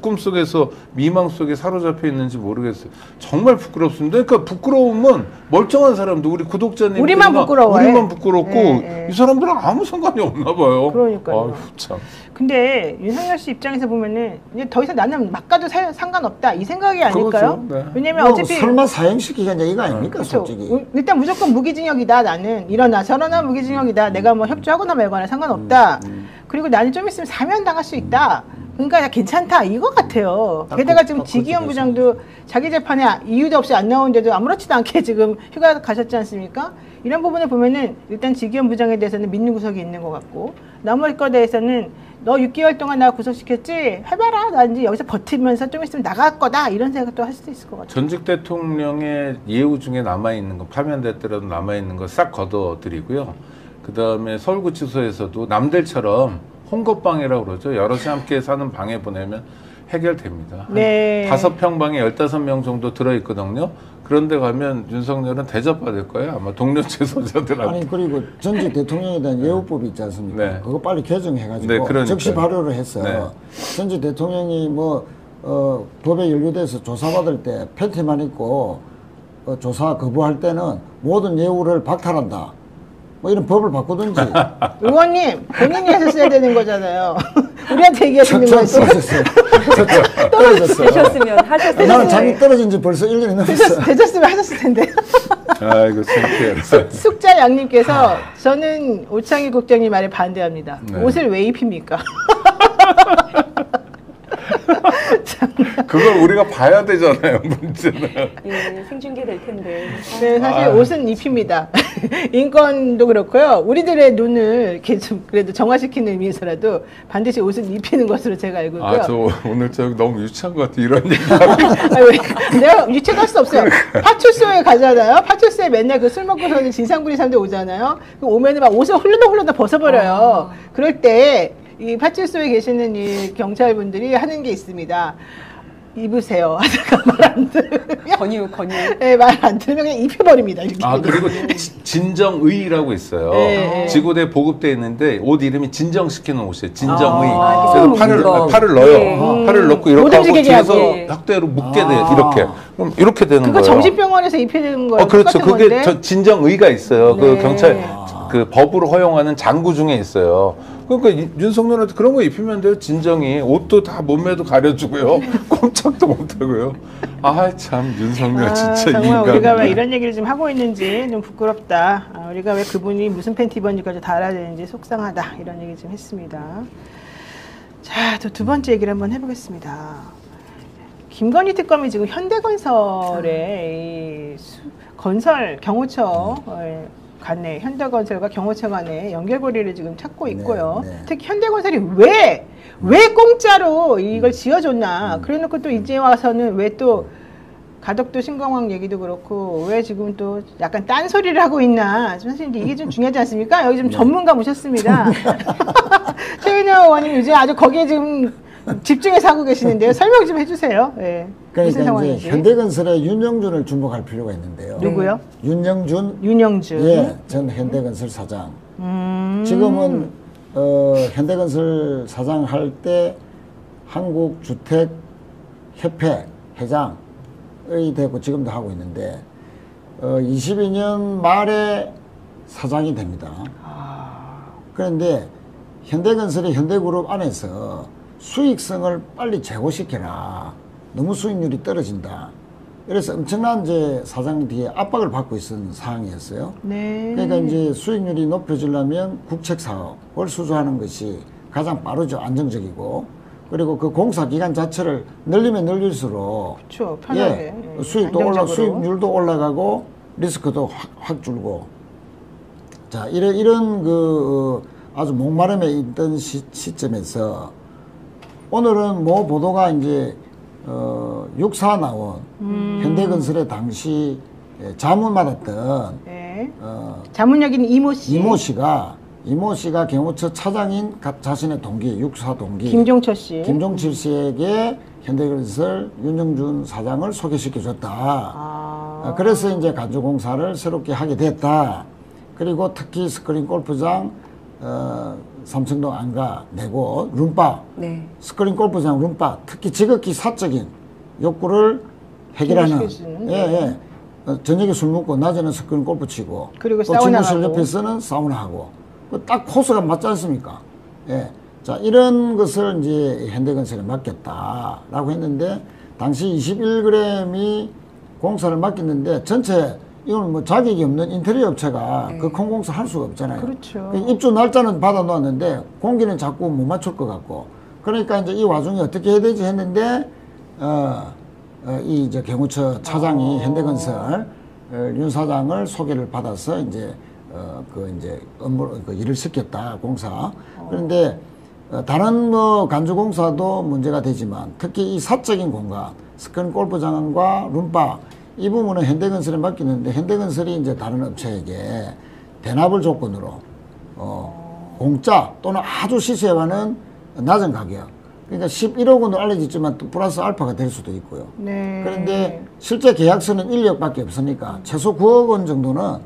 꿈속에서 미망 속에 사로잡혀 있는지 모르겠어요. 정말 부끄럽습니다. 그러니까 부끄러움은 멀쩡한 사람도 우리 구독자님 우리만 부끄러워해. 우리만 부끄럽고 네. 이 사람들은 아무 상관이 없나 봐요. 그러니까요. 아유, 참. 근데 윤석열 씨 입장에서 보면은 이제 더 이상 나는 막 가도 상관없다 이 생각이 아닐까요? 그렇죠. 네. 왜냐면 뭐 어차피 설마 사형시키겠냐 이거 아닙니까 그렇죠. 솔직히. 일단 무조건 무기징역이다. 나는 이러나 저러나 무기징역이다. 내가 뭐 협조하거나 말거나 상관없다. 그리고 나는 좀 있으면 사면 당할 수 있다. 그러니까 괜찮다 이거 같아요. 게다가 지금 지기현 부장도 자기 재판에 이유도 없이 안 나오는데도 아무렇지도 않게 지금 휴가 가셨지 않습니까? 이런 부분을 보면은 일단 지기현 부장에 대해서는 믿는 구석이 있는 것 같고 나머지 거에 대해서는 너 6개월 동안 나 구속시켰지? 해봐라. 나 이제 여기서 버티면서 좀 있으면 나갈 거다. 이런 생각도 할 수도 있을 것 같아요. 전직 대통령의 예우 중에 남아있는 거, 파면됐더라도 남아있는 거 싹 걷어드리고요. 그 다음에 서울구치소에서도 남들처럼 홍거방이라고 그러죠. 여럿이 함께 사는 방에 보내면 해결됩니다. 네. 5평방에 15명 정도 들어있거든요. 그런데 가면 윤석열은 대접받을 거예요. 아마 동료 재소자들한테. 아니 그리고 전직 대통령에 대한 예우법이 있지 않습니까? 네. 그거 빨리 개정해가지고 네, 그러니까요. 즉시 발효를 했어요. 네. 전직 대통령이 뭐 법에 연루돼서 조사받을 때 팬티만 입고 조사 거부할 때는 모든 예우를 박탈한다. 뭐 이런 법을 바꾸든지. 의원님 본인이 하셨어야 되는 거잖아요. 우리한테 얘기하시는 거예요. 떨어졌어요. 떨어졌어요. 되셨으면 하셨을 나는 텐데. 잠이 떨어진 지 벌써 1년이 넘었어요. 되셨으면 하셨을 텐데. 아이고, 창피해. 숙자 양님께서 저는 오창희 국장님 말에 반대합니다. 네. 옷을 왜 입힙니까? 그걸 우리가 봐야 되잖아요, 문제는. 예, 생중계될 텐데. 네, 사실 옷은 입힙니다. 인권도 그렇고요. 우리들의 눈을 이렇게 좀 그래도 정화시키는 의미에서라도 반드시 옷은 입히는 것으로 제가 알고 있고요. 저 오늘 저 너무 유치한 것 같아, 이런 얘기하면. 내가 유치할 수 없어요. 파출소에 가잖아요. 파출소에 맨날 그 술 먹고서는 진상부리 사람들 오잖아요. 그 오면은 막 옷을 훌러덩훌러덩 벗어버려요. 그럴 때 이 파출소에 계시는 이 경찰분들이 하는 게 있습니다. 입으세요. 하다가 말 안 들으면. 권유. 네, 말 안 들으면 그냥 입혀버립니다. 이렇게. 그리고 진정의라고 있어요. 네. 지구대에 보급되어 있는데 옷 이름이 진정시키는 옷이에요. 진정의. 이렇게 그래서 숨 팔을 넣어요. 네. 팔을 넣고 못 이렇게 하고 움직이게 뒤에서 하고. 혁대로 묶게 돼요. 이렇게. 그럼 이렇게 되는 그거 거예요. 정신병원에서 입히는 거예요. 그렇죠. 똑같은 그게 건데. 진정의가 있어요. 네. 그 경찰 그 법으로 허용하는 장구 중에 있어요. 그러니까 윤석열한테 그런 거 입히면 돼요. 진정이 옷도 다 몸매도 가려주고요. 꼼짝도 못하고요. 참 윤석열 진짜 이 정말 인간. 우리가 왜 이런 얘기를 지금 하고 있는지 좀 부끄럽다. 우리가 왜 그분이 무슨 팬티 입었는지까지 다 알아야 되는지 속상하다. 이런 얘기 좀 했습니다. 자, 또 두 번째 얘기를 한번 해보겠습니다. 김건희 특검이 지금 현대건설의 이 건설 경호처 간에 현대건설과 경호처 간에 연결고리를 지금 찾고 있고요. 네. 특히 현대건설이 왜 공짜로 이걸 지어줬나? 그래놓고 또 이제 와서는 왜 또 가덕도 신공항 얘기도 그렇고 왜 지금 또 약간 딴소리를 하고 있나? 사실 이게 좀 중요하지 않습니까? 여기 좀 전문가 모셨습니다. 최인영 의원님 요즘 아주 거기에 지금 집중해서 하고 계시는데요. 설명 좀 해주세요. 네. 무슨 그러니까 상황인지. 이제 현대건설의 윤영준을 주목할 필요가 있는데요. 누구요? 윤영준. 예, 전 현대건설 사장. 지금은 현대건설 사장 할 때 한국주택협회 회장의 되고 지금도 하고 있는데 22년 말에 사장이 됩니다. 그런데 현대건설이 현대그룹 안에서 수익성을 빨리 제고시켜라. 너무 수익률이 떨어진다. 그래서 엄청난 이제 사장 뒤에 압박을 받고 있었던 상황이었어요. 네. 그러니까 이제 수익률이 높여지려면 국책 사업을 수주하는 것이 가장 빠르죠. 안정적이고. 그리고 그 공사 기간 자체를 늘리면 늘릴수록 그렇죠. 편하게. 수익도 수익률도 올라가고 리스크도 확 줄고. 자, 이런 그 아주 목마름에 있던 시점에서 오늘은 뭐 보도가 이제 육사 나온 현대건설의 당시 자문 받았던 네. 자문역인 이모 씨. 이모 씨가 경호처 차장인 자신의 동기, 육사 동기 김종철 씨. 김종철 씨에게 현대건설 윤영준 사장을 소개시켜줬다. 그래서 이제 간주공사를 새롭게 하게 됐다. 그리고 특히 스크린 골프장 삼성동 안가 내고 룸바 네. 스크린 골프장 룸바 특히 지극히 사적인 욕구를 해결하는 저녁에 술 먹고 낮에는 스크린 골프 치고 그리고 또 사우나 친구실 하고. 옆에서는 사우나 하고 딱 코스가 맞지 않습니까? 예. 자, 이런 것을 이제 현대건설에 맡겼다라고 했는데 당시 21g이 공사를 맡겼는데 전체 이건 뭐 자격이 없는 인테리어 업체가 그 큰 공사 할 수가 없잖아요. 그렇죠. 입주 날짜는 받아 놓았는데 공기는 자꾸 못 맞출 것 같고 그러니까 이제 이 와중에 어떻게 해야 되지 했는데 이 이제 경호처 차장이 현대건설 윤 사장을 소개를 받아서 이제 그 이제 그 일을 시켰다 공사. 그런데 다른 뭐 간주공사도 문제가 되지만 특히 이 사적인 공간 스크린 골프장과 룸바 이 부분은 현대건설에 맡기는데 현대건설이 이제 다른 업체에게 대납을 조건으로 공짜 또는 아주 시세와는 낮은 가격 그러니까 11억 원으로 알려졌지만 또 플러스 알파가 될 수도 있고요. 네. 그런데 실제 계약서는 1억밖에 없으니까 최소 9억 원 정도는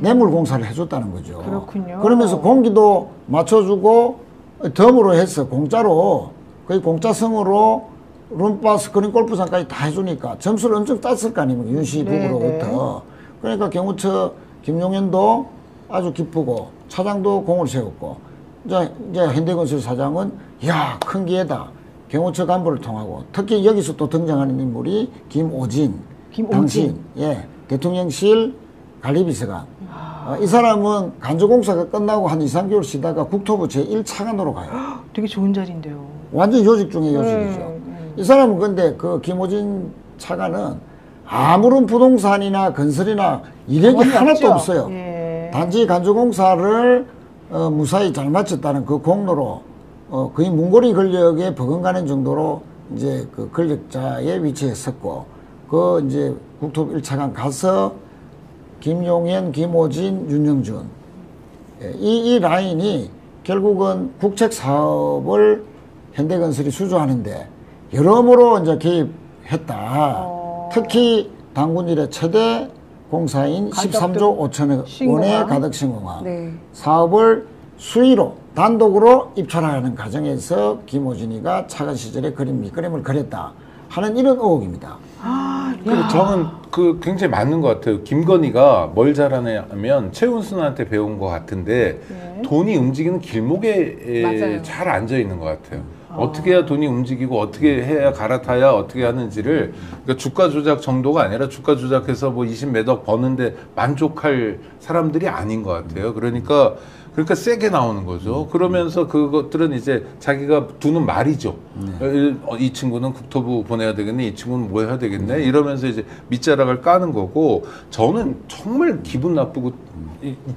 뇌물 공사를 해줬다는 거죠. 그렇군요. 그러면서 공기도 맞춰주고 덤으로 해서 공짜로 거의 공짜성으로 룸바 스크린 골프장까지 다 해주니까 점수를 엄청 땄을 거 아닙니까? 윤씨 부부로부터. 그러니까 경호처 김용현도 아주 기쁘고 차장도 공을 세웠고 이제 현대건설 사장은 이야 큰 기회다. 경호처 간부를 통하고 특히 여기서 또 등장하는 인물이 김오진. 당시 대통령실 관리비서관. 이 사람은 간주공사가 끝나고 한 2, 3개월 쉬다가 국토부 제1차관으로 가요. 되게 좋은 자리인데요. 완전 요직 중에 요직이죠. 이 사람은 근데 그 김호진 차관은 아무런 부동산이나 건설이나 이력이 하나도 없죠. 없어요. 예. 단지 간주공사를 무사히 잘 마쳤다는 그 공로로 거의 문고리 권력에 버금가는 정도로 이제 그 권력자의 위치에 섰고, 그 이제 국토부 1차관 가서 김용현, 김호진, 윤영준 이 라인이 결국은 국책 사업을 현대건설이 수주하는데 여러모로 이제 개입했다. 특히 당군 이래 최대 공사인 13조 5천억 원의 가덕신공항 네. 사업을 수의로 단독으로 입찰하는 과정에서 김호진이가 차관 시절에 그림 밑그림을 그렸다 하는 이런 의혹입니다. 그리고 저는 그 굉장히 맞는 것 같아요. 김건희가 뭘 잘하냐면 최은순한테 배운 것 같은데 네. 돈이 움직이는 길목에 맞아요. 잘 앉아 있는 것 같아요. 어떻게 해야 돈이 움직이고 어떻게 해야 갈아타야 어떻게 하는지를, 그러니까 주가 조작 정도가 아니라 주가 조작해서 뭐 20몇 억 버는데 만족할 사람들이 아닌 것 같아요. 그러니까 세게 나오는 거죠. 그러면서 그것들은 이제 자기가 두는 말이죠. 이 친구는 국토부 보내야 되겠네, 이 친구는 뭐 해야 되겠네, 이러면서 이제 밑자락을 까는 거고, 저는 정말 기분 나쁘고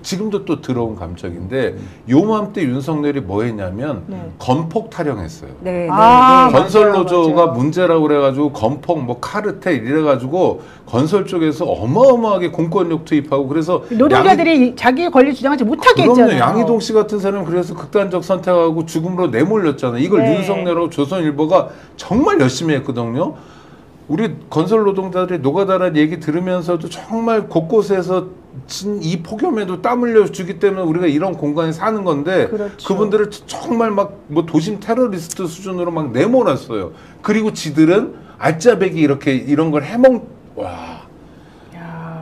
지금도 또 들어온 감정인데, 요맘때 윤석열이 뭐 했냐면 건폭 타령했어요. 네, 아, 네. 건설 맞아요, 노조가 맞아요. 문제라고 그래가지고 건폭 뭐 카르텔 이래가지고 건설 쪽에서 어마어마하게 공권력 투입하고, 그래서 노동자들이 자기의 권리 주장하지 못하게 그럼요. 했잖아요. 양희동 씨 같은 사람은 그래서 극단적 선택하고 죽음으로 내몰렸잖아요. 이걸 네. 윤석열하고 조선일보가 정말 열심히 했거든요. 우리 건설 노동자들이 노가다란 얘기 들으면서도 정말 곳곳에서 이 폭염에도 땀 흘려주기 때문에 우리가 이런 공간에 사는 건데, 그렇죠. 그분들을 정말 막 뭐 도심 테러리스트 수준으로 막 내몰았어요. 그리고 지들은 알짜배기 이렇게 이런 걸 와.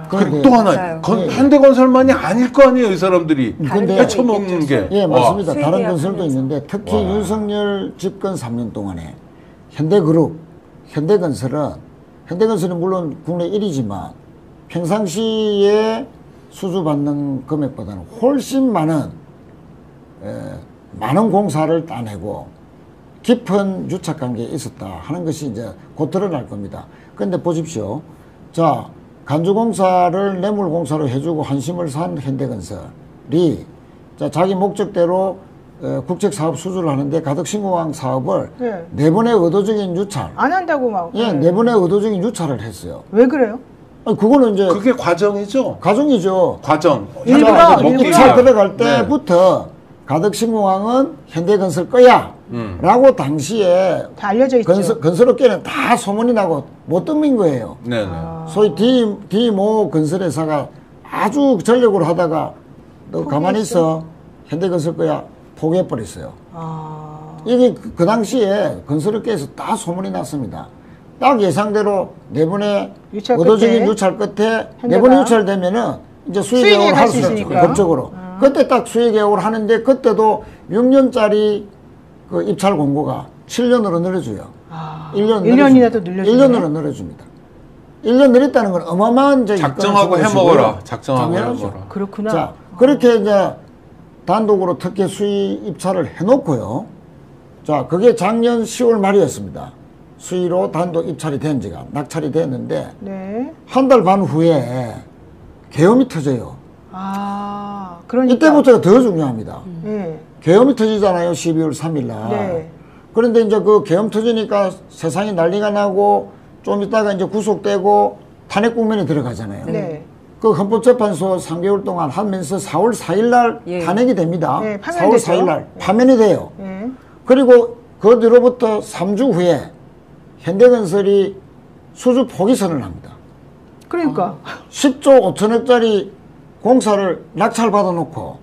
그리고 또 하나, 맞아요. 현대건설만이 아닐 거 아니에요, 이 사람들이. 근데 헤쳐먹는 게. 예, 와. 맞습니다. 다른 수혜계약 건설도 하면서. 있는데 특히 와. 윤석열 집권 3년 동안에 현대그룹, 현대건설이 물론 국내 1위지만 평상시에 수주받는 금액보다는 훨씬 많은 공사를 따내고 깊은 유착관계에 있었다 하는 것이 이제 곧 드러날 겁니다. 그런데 보십시오. 자, 간주공사를 뇌물공사로 해주고 한심을 산 현대건설이 자, 자기 목적대로 국책사업 수주를 하는데 가덕신공항 사업을 네. 네 번의 의도적인 유찰, 안 한다고 막. 예, 네 번의 의도적인 유찰을 했어요. 왜 그래요? 아니, 그거는 이제 그게 과정이죠. 과정이죠. 과정. 일부러, 자, 일부러. 입찰 들어갈 네. 때부터 가덕신공항은 현대건설 거야 라고 당시에 다 알려져 있죠. 건설업계는 다 소문이 나고 못 덤빈 거예요. 네네. 소위 D모 건설회사가 아주 전력으로 하다가 너 가만히 있어, 현대건설 거야 포기해버렸어요. 이게 그 당시에 건설업계에서 다 소문이 났습니다. 딱 예상대로 네 번의 유찰 의도적인 끝에 유찰 끝에 네 현대가 번의 유찰되면은 이제 수의 수의 계약을 할 계약할 수 수 있죠. 있으니까. 법적으로. 그때 딱 수의 계약을 하는데 그때도 6년짜리 그 입찰 공고가 7년으로 늘려줘요. 1년이나 또 늘려주네. 1년으로 늘려줍니다. 1년 늘렸다는 건 어마어마한 이제 작정하고 이권을 해먹어라. 주고요. 작정하고 당연하죠. 해먹어라. 그렇구나. 자, 그렇게 이제 단독으로 특혜 수의 입찰을 해놓고요. 자, 그게 작년 10월 말이었습니다. 수의로 단독 입찰이 된 지가 낙찰이 됐는데 네. 한 달 반 후에 계엄이 터져요. 그러니까. 이때부터가 더 중요합니다. 네. 계엄이 터지잖아요. 12월 3일 날. 네. 그런데 이제 그 계엄 터지니까 세상이 난리가 나고 좀 있다가 이제 구속되고 탄핵 국면에 들어가잖아요. 네. 그 헌법재판소 3개월 동안 하면서 4월 4일 날 예. 탄핵이 됩니다. 네, 4월 파면되죠. 4일 날 파면이 돼요. 네. 그리고 그 뒤로부터 3주 후에 현대건설이 수주 포기 선언을 합니다. 그러니까. 10조 5천억짜리 공사를 낙찰 받아놓고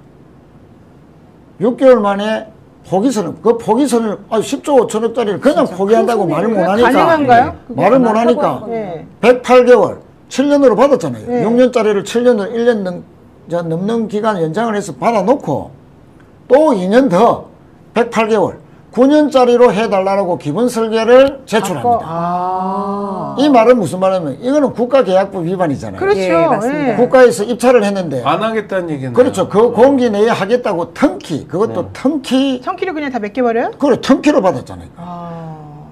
6개월 만에 포기선언, 그 포기선을 10조 5천억짜리를 그냥 포기한다고 말을 그게 못하니까 가능한가요? 그게 말을 못하니까 네. 108개월 7년으로 받았잖아요. 네. 6년짜리를 7년으로 1년 넘는 기간 연장을 해서 받아놓고 또 2년 더 108개월 9년짜리로 해달라고 기본 설계를 제출합니다. 이 말은 무슨 말이냐면 이거는 국가계약법 위반이잖아요. 그렇죠. 예, 맞습니다. 예. 국가에서 입찰을 했는데 안 하겠다는 얘기는 그렇죠. 그 공기 내에 하겠다고 턴키 그것도 턴키 청키를 그냥 다 맡겨버려요? 그래 턴키로 받았잖아요.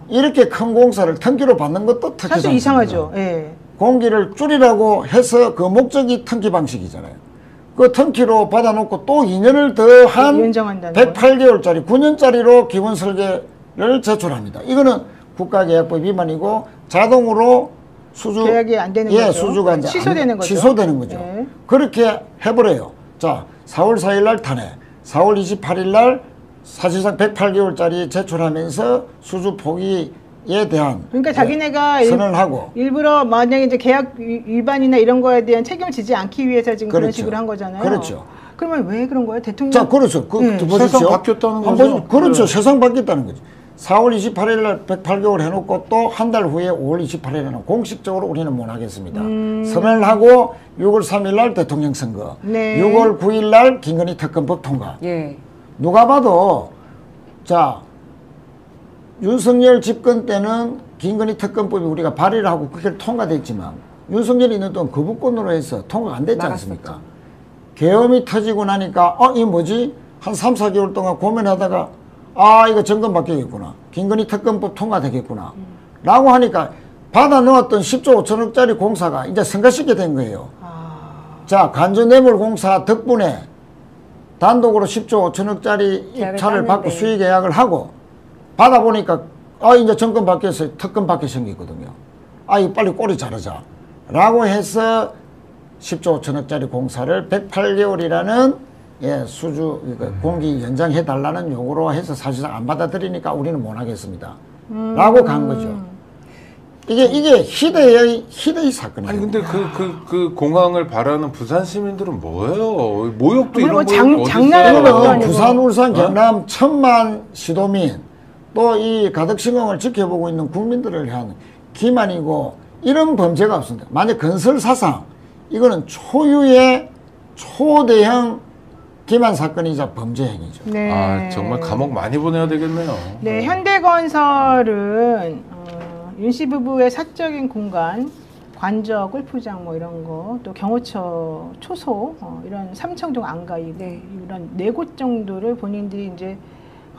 이렇게 큰 공사를 턴키로 받는 것도 특이하죠. 사실 이상하죠. 예. 공기를 줄이라고 해서 그 목적이 턴키 방식이잖아요. 그 턴키로 받아놓고 또 2년을 더한 연장한다는 108개월짜리 9년짜리로 기본 설계를 제출합니다. 이거는 국가계약법 위반이고 자동으로 수주 계약이 안 되는 예, 거죠. 수주가 이제 취소되는 안, 거죠. 취소되는 거죠. 예. 그렇게 해버려요. 자, 4월 4일 날 탄핵, 4월 28일 날 사실상 108개월짜리 제출하면서 수주 포기에 대한 그러니까 자기네가 선언을 하고 일부러 만약에 이제 계약 위반이나 이런 거에 대한 책임을 지지 않기 위해서 지금 그런 그렇죠. 식으로 한 거잖아요. 그렇죠. 그러면 왜 그런 거예요? 대통령 자, 그렇죠. 보십시오. 세상 바뀌었다는 한번 거죠. 그렇죠. 네. 세상 바뀌었다는 거죠. 4월 28일 날 108개월 해놓고 또 한 달 후에 5월 28일에는 공식적으로 우리는 못 하겠습니다. 선언을 하고 6월 3일 날 대통령 선거, 네. 6월 9일 날 김건희 특검법 통과. 예. 누가 봐도 자 윤석열 집권 때는 김건희 특검법이 우리가 발의를 하고 그게 통과됐지만 윤석열이 있는 동안 거부권으로 해서 통과가 안 됐지 않습니까? 계엄이 터지고 나니까 이게 뭐지? 한 3, 4개월 동안 고민하다가 이거 점검 받겠구나. 김건희 특검법 통과되겠구나. 라고 하니까 받아 넣었던 10조 5천억짜리 공사가 이제 성과시게 된 거예요. 자, 간주뇌물 공사 덕분에 단독으로 10조 5천억짜리 입찰을 받고 수의 계약을 하고 받아보니까 이제 정권 바뀌어서 특검 받게 생겼거든요. 이거 빨리 꼬리 자르자. 라고 해서 10조 5천억짜리 공사를 108개월이라는 수주, 그러니까 공기 연장해달라는 요구로 해서 사실상 안 받아들이니까 우리는 못 하겠습니다. 라고 간 거죠. 이게 희대의 사건이에요. 아니 근데 그 공항을 바라는 부산 시민들은 뭐예요? 모욕도 이런 뭐 거 장난하는 것도 이거는 아니고. 부산, 울산, 경남 1,000만 시도민 또 이 가덕신공을 지켜보고 있는 국민들을 향한 기만이고 이런 범죄가 없습니다. 만약 건설 사상 이거는 초유의 초대형 기만 사건이자 범죄 행위죠. 네. 정말 감옥 많이 보내야 되겠네요. 네, 현대건설은 윤 씨 부부의 사적인 공간, 관저, 골프장 뭐 이런 거, 또 경호처, 초소 이런 삼청동 안가 이런 4곳 정도를 본인들이 이제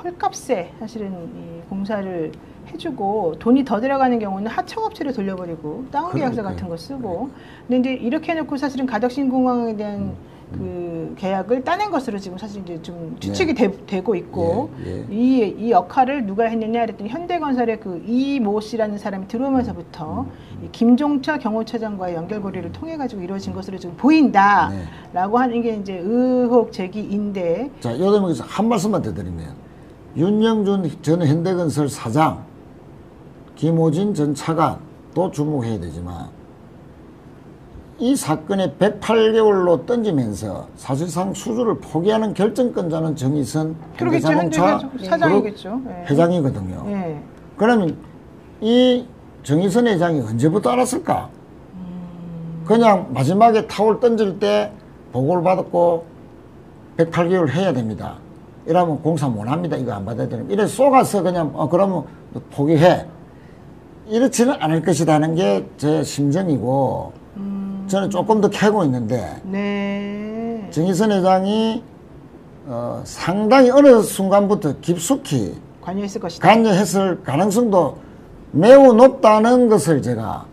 헐값에 사실은 이 공사를 해주고 돈이 더 들어가는 경우는 하청업체로 돌려버리고 다운 계약서 같은 거 쓰고 근데 이제 이렇게 해놓고 사실은 가덕신공항에 대한 그 계약을 따낸 것으로 지금 사실 이제 좀 추측이 되고 있고 이 역할을 누가 했느냐 그랬더니 현대건설의 그 이모 씨라는 사람이 들어오면서부터 이 김종철 경호처장과의 연결고리를 통해 가지고 이루어진 것으로 좀 보인다라고 하는 게 이제 의혹 제기인데 자, 여기서 한 말씀만 더 드리면 윤영준 전 현대건설 사장, 김호진 전 차관도 주목해야 되지만 이 사건에 108개월로 던지면서 사실상 수주를 포기하는 결정권자는 정의선 현대자동차 사장이겠죠. 회장이거든요. 네. 그러면 이 정의선 회장이 언제부터 알았을까? 그냥 마지막에 타월 던질 때 보고를 받았고 108개월 해야 됩니다. 이러면 공사 못합니다. 이거 안 받아들이면 이래 쏘가서 그냥 그러면 포기해. 이렇지는 않을 것이다 하는 게 제 심정이고 저는 조금 더 캐고 있는데 정의선 회장이 상당히 어느 순간부터 깊숙이 관여했을 것이다. 관여했을 가능성도 매우 높다는 것을 제가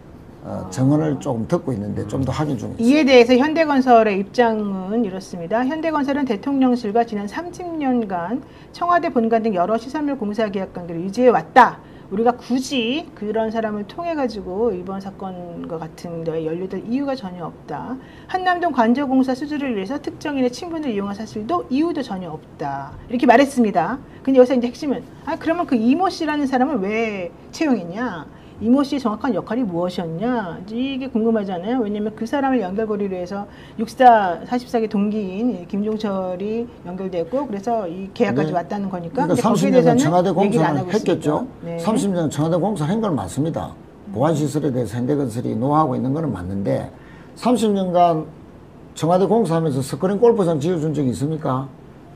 증언을 조금 듣고 있는데 좀 더 확인 중에 있습니다. 이에 대해서 현대건설의 입장은 이렇습니다. 현대건설은 대통령실과 지난 30년간 청와대 본관 등 여러 시설물 공사 계약 관계를 유지해 왔다. 우리가 굳이 그런 사람을 통해 가지고 이번 사건과 같은 데에 연루될 이유가 전혀 없다. 한남동 관저공사 수주를 위해서 특정인의 친분을 이용한 사실도 이유도 전혀 없다. 이렇게 말했습니다. 근데 여기서 이제 핵심은 그러면 그 이모 씨라는 사람을 왜 채용했냐? 이모 씨의 정확한 역할이 무엇이었냐? 이게 궁금하잖아요. 왜냐하면 그 사람을 연결고리로 해서 44기 동기인 김종철이 연결됐고 그래서 이 계약까지 왔다는 거니까. 그러니까 30년 청와대 공사를 했겠죠. 30년 청와대 공사를 한 건 맞습니다. 보안시설에 대해서 현대건설이 노하고 있는 거는 맞는데 30년간 청와대 공사하면서 스크린 골프장 지어준 적이 있습니까?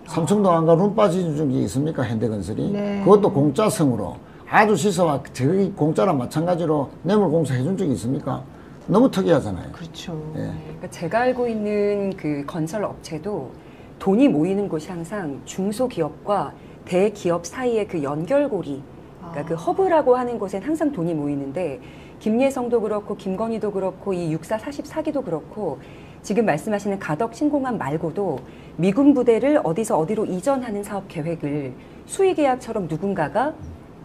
삼청동 안가 룸바 지어준 적이 있습니까? 현대건설이. 그것도 공짜성으로. 아주 시서와 저기 공짜랑 마찬가지로 뇌물공사 해준 적이 있습니까? 너무 특이하잖아요. 그렇죠. 예. 그러니까 제가 알고 있는 그 건설 업체도 돈이 모이는 곳이 항상 중소기업과 대기업 사이의 그 연결고리, 그러니까 그 허브라고 하는 곳엔 항상 돈이 모이는데 김예성도 그렇고 김건희도 그렇고 이 64, 44기도 그렇고 지금 말씀하시는 가덕 신공항 말고도 미군 부대를 어디서 어디로 이전하는 사업 계획을 수의계약처럼 누군가가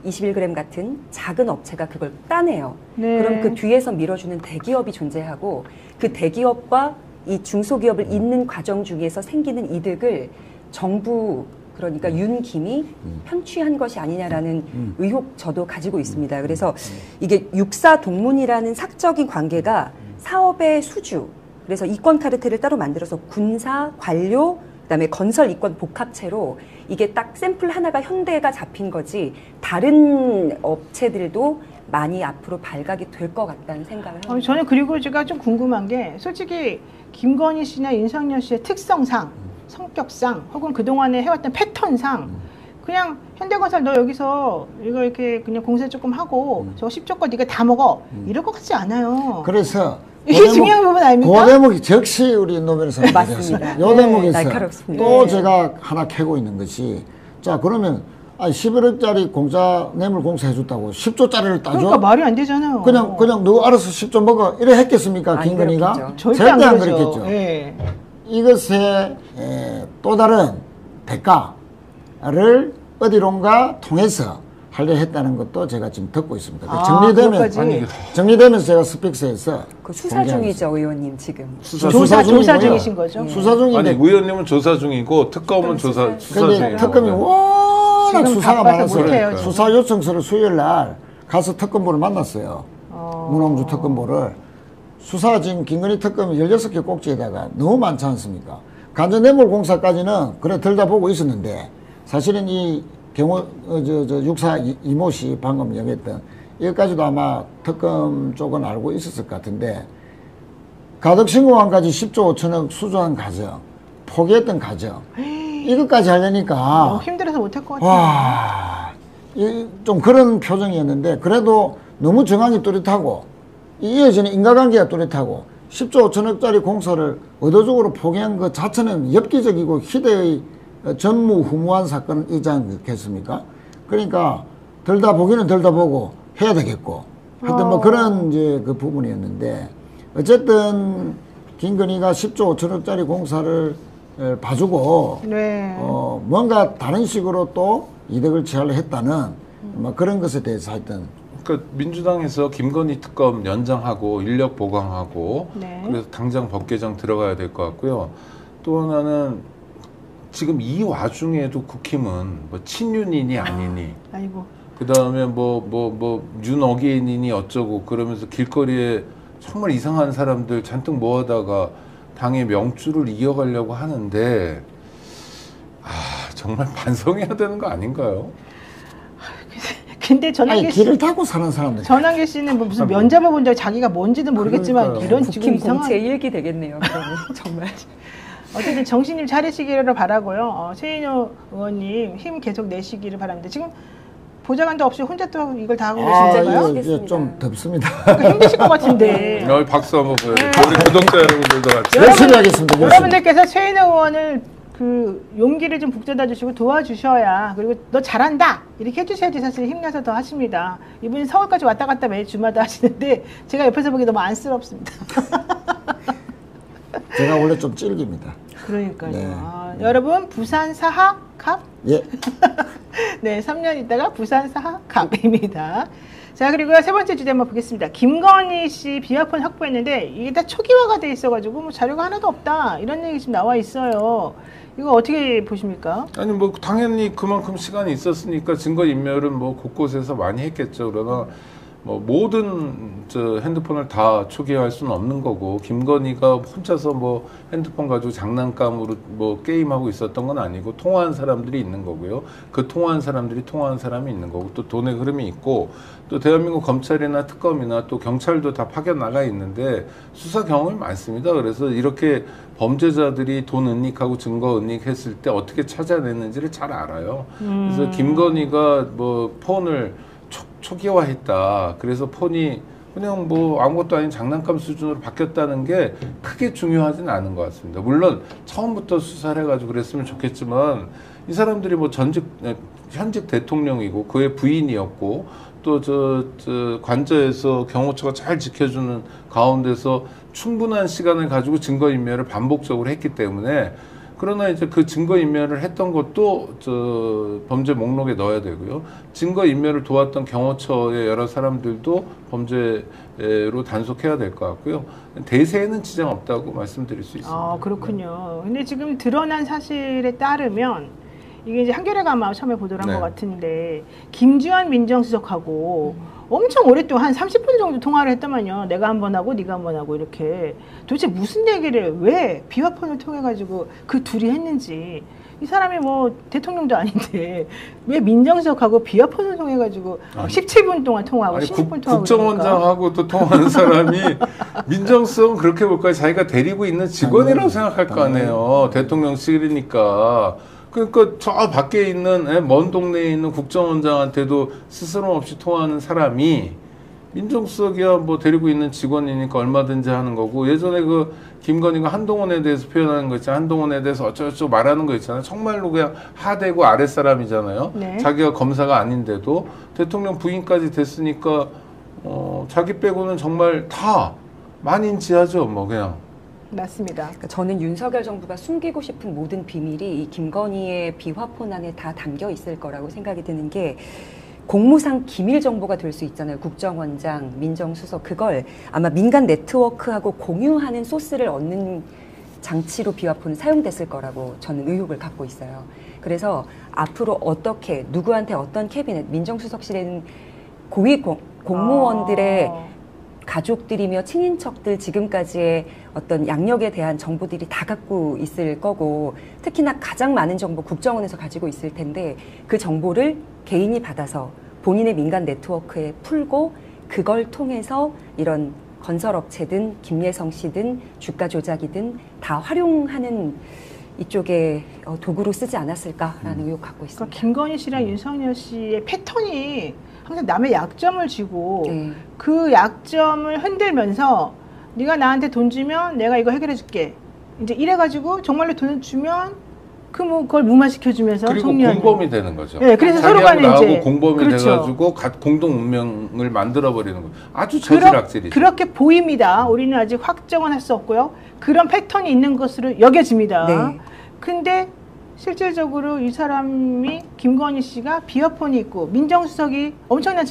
21g 같은 작은 업체가 그걸 따내요. 네. 그럼 그 뒤에서 밀어주는 대기업이 존재하고 그 대기업과 이 중소기업을 잇는 과정 중에서 생기는 이득을 정부 그러니까 윤김이 편취한 것이 아니냐라는 의혹 저도 가지고 있습니다. 그래서 이게 육사 동문이라는 사적인 관계가 사업의 수주, 그래서 이권 카르텔을 따로 만들어서 군사, 관료, 그다음에 건설 이권 복합체로 이게 딱 샘플 하나가 현대가 잡힌 거지 다른 업체들도 많이 앞으로 발각이 될 것 같다는 생각을 합니다. 저는 그리고 제가 좀 궁금한 게 솔직히 김건희 씨나 윤석열 씨의 특성상, 성격상 혹은 그동안에 해왔던 패턴상 그냥 현대건설 너 여기서 이거 이렇게 그냥 공사 조금 하고 저 10조 거 네가 다 먹어 이럴 것 같지 않아요. 그래서 이게 중요한 부분 아닙니까? 그 대목이 적시 우리 노벨에서 맞습니다. 요 대목에서 날카롭습니다. 또 네. 제가 하나 캐고 있는 것이 자 그러면 11억짜리 공짜 뇌물 공사 해줬다고 10조짜리를 따줘? 그러니까 말이 안 되잖아요. 그냥 너 알아서 10조 먹어 이래 했겠습니까? 안 김건희가? 그렇겠죠. 절대 안 그러죠. 그랬겠죠. 예. 이것의 또 다른 대가를 어디론가 통해서 하려 했다는 것도 제가 지금 듣고 있습니다. 그것까지. 정리되면서 제가 스픽스에서 그 수사 중이죠, 의원님 지금. 조사 중이고요. 중이신 거죠? 수사 중인데 아니 의원님은 조사 중이고 특검은 수사 근데 중이고. 특검이 워낙 지금 수사가 바빠서 많아서 못해요, 지금. 수사 요청서를 수요일 날 가서 특검보를 만났어요. 문홍주 특검보를. 수사 지금 김건희 특검이 16개 꼭지에다가 너무 많지 않습니까? 간접뇌물공사까지는 그래 들다 보고 있었는데 사실은 이 경호 육사 이모 씨 방금 얘기했던 이것까지도 아마 특검 쪽은 알고 있었을 것 같은데 가덕신공항까지 10조 5천억 수주한 과정 포기했던 과정 이것까지 하려니까 힘들어서 못할 것 같아요. 와, 좀 그런 표정이었는데 그래도 너무 정황이 뚜렷하고 이어지는 인과관계가 뚜렷하고 10조 5천억짜리 공사를 의도적으로 포기한 것 자체는 엽기적이고 희대의 전무후무한 사건이지 않겠습니까? 그러니까 들다 보기는 들다 보고 해야 되겠고 하여튼 뭐 그런 이제 그 부분이었는데 어쨌든 김건희가 10조 5천억짜리 공사를 봐주고 네. 뭔가 다른 식으로 또 이득을 취하려 했다는 뭐 그런 것에 대해서 하여튼 그러니까 민주당에서 김건희 특검 연장하고 인력 보강하고 네. 그래서 당장 법 개정 들어가야 될 것 같고요. 또 하나는 지금 이 와중에도 국힘은 뭐 친윤이니 아니니 아이고. 그 다음에 윤어게인이니 어쩌고 그러면서 길거리에 정말 이상한 사람들 잔뜩 모아다가 당의 명주를 이어가려고 하는데 정말 반성해야 되는 거 아닌가요? 근데 전환기 씨, 길을 타고 사는 사람들 전환기 씨는 뭐 무슨 면접을 본 적 자기가 뭔지는 모르겠지만 그러니까요. 이런 지금 국힘 이상한 공채 일기 되겠네요. 그러면 정말. 어쨌든 정신 좀 차리시기를 바라고요. 최인호 의원님 힘 계속 내시기를 바랍니다. 지금 보좌관도 없이 혼자 또 이걸 다 하고 계신가요? 이게 좀 덥습니다. 그러니까 힘드실 것 같은데. 여기 박수 한번 보여주세요. 우리 구독자 여러분들도 같이. 열심히 하겠습니다. 열심히. 여러분들께서 최인호 의원을 그 용기를 좀 북돋아 주시고 도와주셔야 그리고 너 잘한다 이렇게 해주셔야지 사실 힘내서 더 하십니다. 이분이 서울까지 왔다 갔다 매일 주마다 하시는데 제가 옆에서 보기 너무 안쓰럽습니다. 제가 원래 좀 찔깁니다. 그러니까요. 네. 여러분 부산 사하 갑? 예. 네, 3년 있다가 부산 사하 갑입니다. 자, 그리고 세 번째 주제 한번 보겠습니다. 김건희 씨 비화폰 확보했는데 이게 다 초기화가 돼 있어가지고 뭐 자료가 하나도 없다 이런 얘기 지금 나와 있어요. 이거 어떻게 보십니까? 아니 뭐 당연히 그만큼 시간이 있었으니까 증거 인멸은 뭐 곳곳에서 많이 했겠죠. 그러나 뭐 모든 저 핸드폰을 다 초기화할 수는 없는 거고 김건희가 혼자서 뭐 핸드폰 가지고 장난감으로 뭐 게임하고 있었던 건 아니고 통화한 사람들이 있는 거고요. 그 통화한 사람들이 통화한 사람이 있는 거고 또 돈의 흐름이 있고 또 대한민국 검찰이나 특검이나 또 경찰도 다 파견 나가 있는데 수사 경험이 많습니다. 그래서 이렇게 범죄자들이 돈 은닉하고 증거 은닉했을 때 어떻게 찾아냈는지를 잘 알아요. 그래서 김건희가 뭐 폰을 초기화했다. 그래서 폰이 그냥 뭐 아무것도 아닌 장난감 수준으로 바뀌었다는 게 크게 중요하진 않은 것 같습니다. 물론 처음부터 수사를 해가지고 그랬으면 좋겠지만 이 사람들이 뭐 현직 대통령이고 그의 부인이었고 또 관저에서 경호처가 잘 지켜주는 가운데서 충분한 시간을 가지고 증거인멸을 반복적으로 했기 때문에 그러나 이제 그 증거인멸을 했던 것도 범죄 목록에 넣어야 되고요. 증거인멸을 도왔던 경호처의 여러 사람들도 범죄로 단속해야 될 것 같고요. 대세에는 지장 없다고 말씀드릴 수 있습니다. 아, 그렇군요. 근데 지금 드러난 사실에 따르면 이게 이제 한겨레가 아마 처음에 보도를 한 것 같은데 김주환 민정수석하고 엄청 오랫동안 한 30분 정도 통화를 했더만요. 내가 한 번 하고 네가 한 번 하고 이렇게 도대체 무슨 얘기를 왜 비화폰을 통해 가지고 그 둘이 했는지 이 사람이 뭐 대통령도 아닌데 왜 민정수석하고 비화폰을 통해 가지고 17분 동안 통화하고 16분 통화하고 국정원장하고 또 통화하는 사람이 민정수석은 그렇게 볼까요? 자기가 데리고 있는 직원이라고 생각할 거 아니에요. 대통령실이니까. 그러니까 저 밖에 있는 먼 동네에 있는 국정원장한테도 스스럼 없이 통화하는 사람이 민정수석이야 뭐 데리고 있는 직원이니까 얼마든지 하는 거고 예전에 그 김건희가 한동훈에 대해서 표현하는 거 있잖아요. 한동훈에 대해서 어쩌고저쩌고 말하는 거 있잖아요. 정말로 그냥 하대고 아랫사람이잖아요. 네. 자기가 검사가 아닌데도 대통령 부인까지 됐으니까 자기 빼고는 정말 다 만인지하죠. 뭐 그냥. 맞습니다. 그러니까 저는 윤석열 정부가 숨기고 싶은 모든 비밀이 이 김건희의 비화폰 안에 다 담겨 있을 거라고 생각이 드는 게 공무상 기밀 정보가 될 수 있잖아요. 국정원장, 민정수석 그걸 아마 민간 네트워크하고 공유하는 소스를 얻는 장치로 비화폰은 사용됐을 거라고 저는 의혹을 갖고 있어요. 그래서 앞으로 어떻게 누구한테 어떤 캐비넷, 민정수석실에는 고위 공무원들의 가족들이며 친인척들 지금까지의 어떤 양력에 대한 정보들이 다 갖고 있을 거고 특히나 가장 많은 정보 국정원에서 가지고 있을 텐데 그 정보를 개인이 받아서 본인의 민간 네트워크에 풀고 그걸 통해서 이런 건설업체든 김예성 씨든 주가 조작이든 다 활용하는 이쪽에 도구로 쓰지 않았을까라는 의혹 갖고 있습니다. 그러니까 김건희 씨랑 윤석열 씨의 패턴이 항상 남의 약점을 쥐고 그 약점을 흔들면서 네가 나한테 돈 주면 내가 이거 해결해 줄게. 이제 이래가지고 정말로 돈을 주면 그걸 무마시켜주면서 그리고 정리하는. 공범이 되는 거죠. 네, 그래서 서로 간에 이제 공범이 그렇죠. 돼가지고 공동 운명을 만들어 버리는 거. 아주 저질악질이죠. 그렇게 보입니다. 우리는 아직 확정은 할 수 없고요. 그런 패턴이 있는 것으로 여겨집니다. 네. 근데 실질적으로 이 사람이 김건희 씨가 비화폰이 있고 민정수석이 엄청난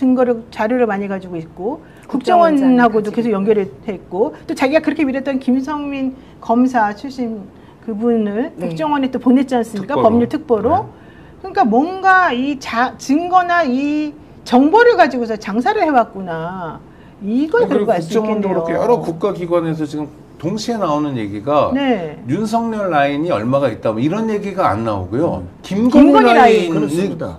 자료를 많이 가지고 있고 국정원하고도 계속 연결을 했고 또 자기가 그렇게 믿었던 김성민 검사 출신 그분을 국정원에 또 보냈지 않습니까? 특보로. 법률 특보로. 그러니까 뭔가 이 증거나 이 정보를 가지고서 장사를 해왔구나. 이걸 결국 알 수 있겠네요. 국정원도 그렇게 여러 국가기관에서 지금 동시에 나오는 얘기가 윤석열 라인이 얼마가 있다 뭐 이런 얘기가 안 나오고요. 김건희 라인 그렇습니다.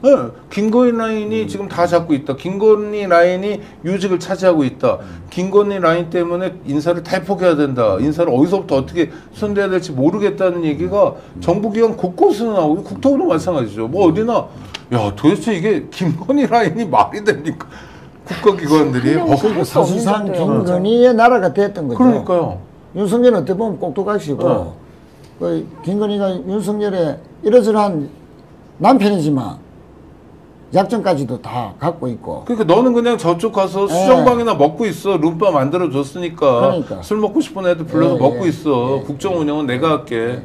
김건희 라인이 지금 다 잡고 있다. 김건희 라인이 요직을 차지하고 있다. 김건희 라인 때문에 인사를 탈포해야 된다. 인사를 어디서부터 어떻게 손대야 될지 모르겠다는 얘기가 정부기관 곳곳에서 나오고 국토부도 마찬가지죠. 뭐 어디나 야 도대체 이게 김건희 라인이 말이 됩니까? 국가기관들이 사실상 김건희의 나라가 됐던 거죠. 그러니까요. 윤석열은 어떻게 보면 꼭두각시고 김건희가 윤석열의 이러저러한 남편이지만 약점까지도 다 갖고 있고. 그러니까 너는 그냥 저쪽 가서 수정방이나 먹고 있어. 룸바 만들어 줬으니까. 그러니까. 술 먹고 싶은 애들 불러서 먹고 있어. 국정 운영은 내가 할게.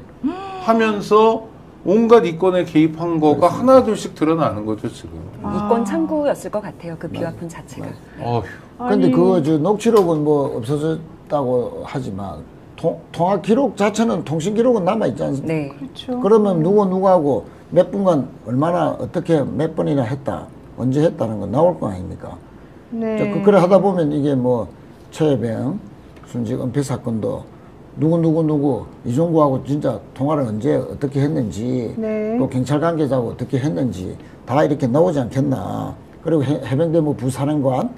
하면서 온갖 이권에 개입한 거가 하나둘씩 드러나는 거죠 지금. 이권 창구였을 것 같아요. 그 비화폰 자체가. 근데 그거 녹취록은 뭐 없어졌다고 하지만 통화 기록 자체는 통신 기록은 남아 있지 않습니까? 네. 그렇죠. 그러면 누구하고 몇 분간 얼마나 어떻게 몇 번이나 했다, 언제 했다는 건 나올 거 아닙니까? 네. 그래 하다 보면 이게 뭐 최혜병 순직 은폐 사건도 누구 이종구하고 진짜 통화를 언제 어떻게 했는지 또 경찰 관계자하고 어떻게 했는지 다 이렇게 나오지 않겠나. 그리고 해병대 뭐 부사령관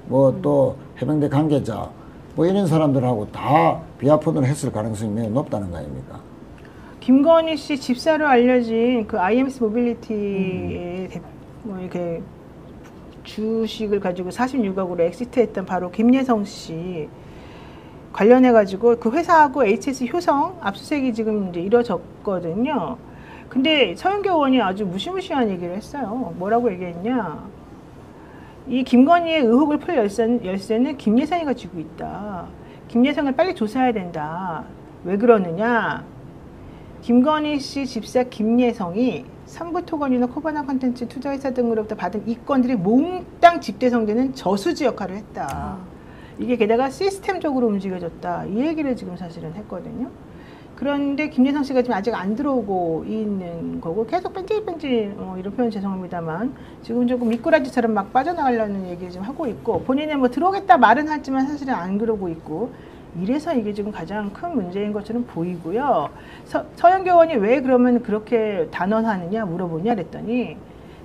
뭐 또 해병대 관계자 뭐 이런 사람들하고 다 비화폰으로 했을 가능성이 매우 높다는 거 아닙니까? 김건희 씨 집사로 알려진 그 IMS 모빌리티의 뭐 이렇게 주식을 가지고 46억으로 엑시트했던 바로 김예성 씨 관련해가지고 그 회사하고 HS 효성 압수수색이 지금 이제 이뤄졌거든요. 근데 서영교 의원이 아주 무시무시한 얘기를 했어요. 뭐라고 얘기했냐? 이 김건희의 의혹을 풀 열쇠는 김예성이가 쥐고 있다. 김예성을 빨리 조사해야 된다. 왜 그러느냐? 김건희 씨 집사 김예성이 삼부토건이나 코바나 콘텐츠 투자회사 등으로부터 받은 이권들이 몽땅 집대성되는 저수지 역할을 했다. 이게 게다가 시스템적으로 움직여졌다. 이 얘기를 지금 사실은 했거든요. 그런데 김예성 씨가 지금 아직 안 들어오고 있는 거고 계속 뺀질뺀질 이런 표현 죄송합니다만 지금 조금 미꾸라지처럼 막 빠져나가려는 얘기를 지금 하고 있고 본인은 뭐 들어오겠다 말은 하지만 사실은 안 그러고 있고 이래서 이게 지금 가장 큰 문제인 것처럼 보이고요. 서영교 의원이 왜 그러면 그렇게 단언하느냐 물어보냐 그랬더니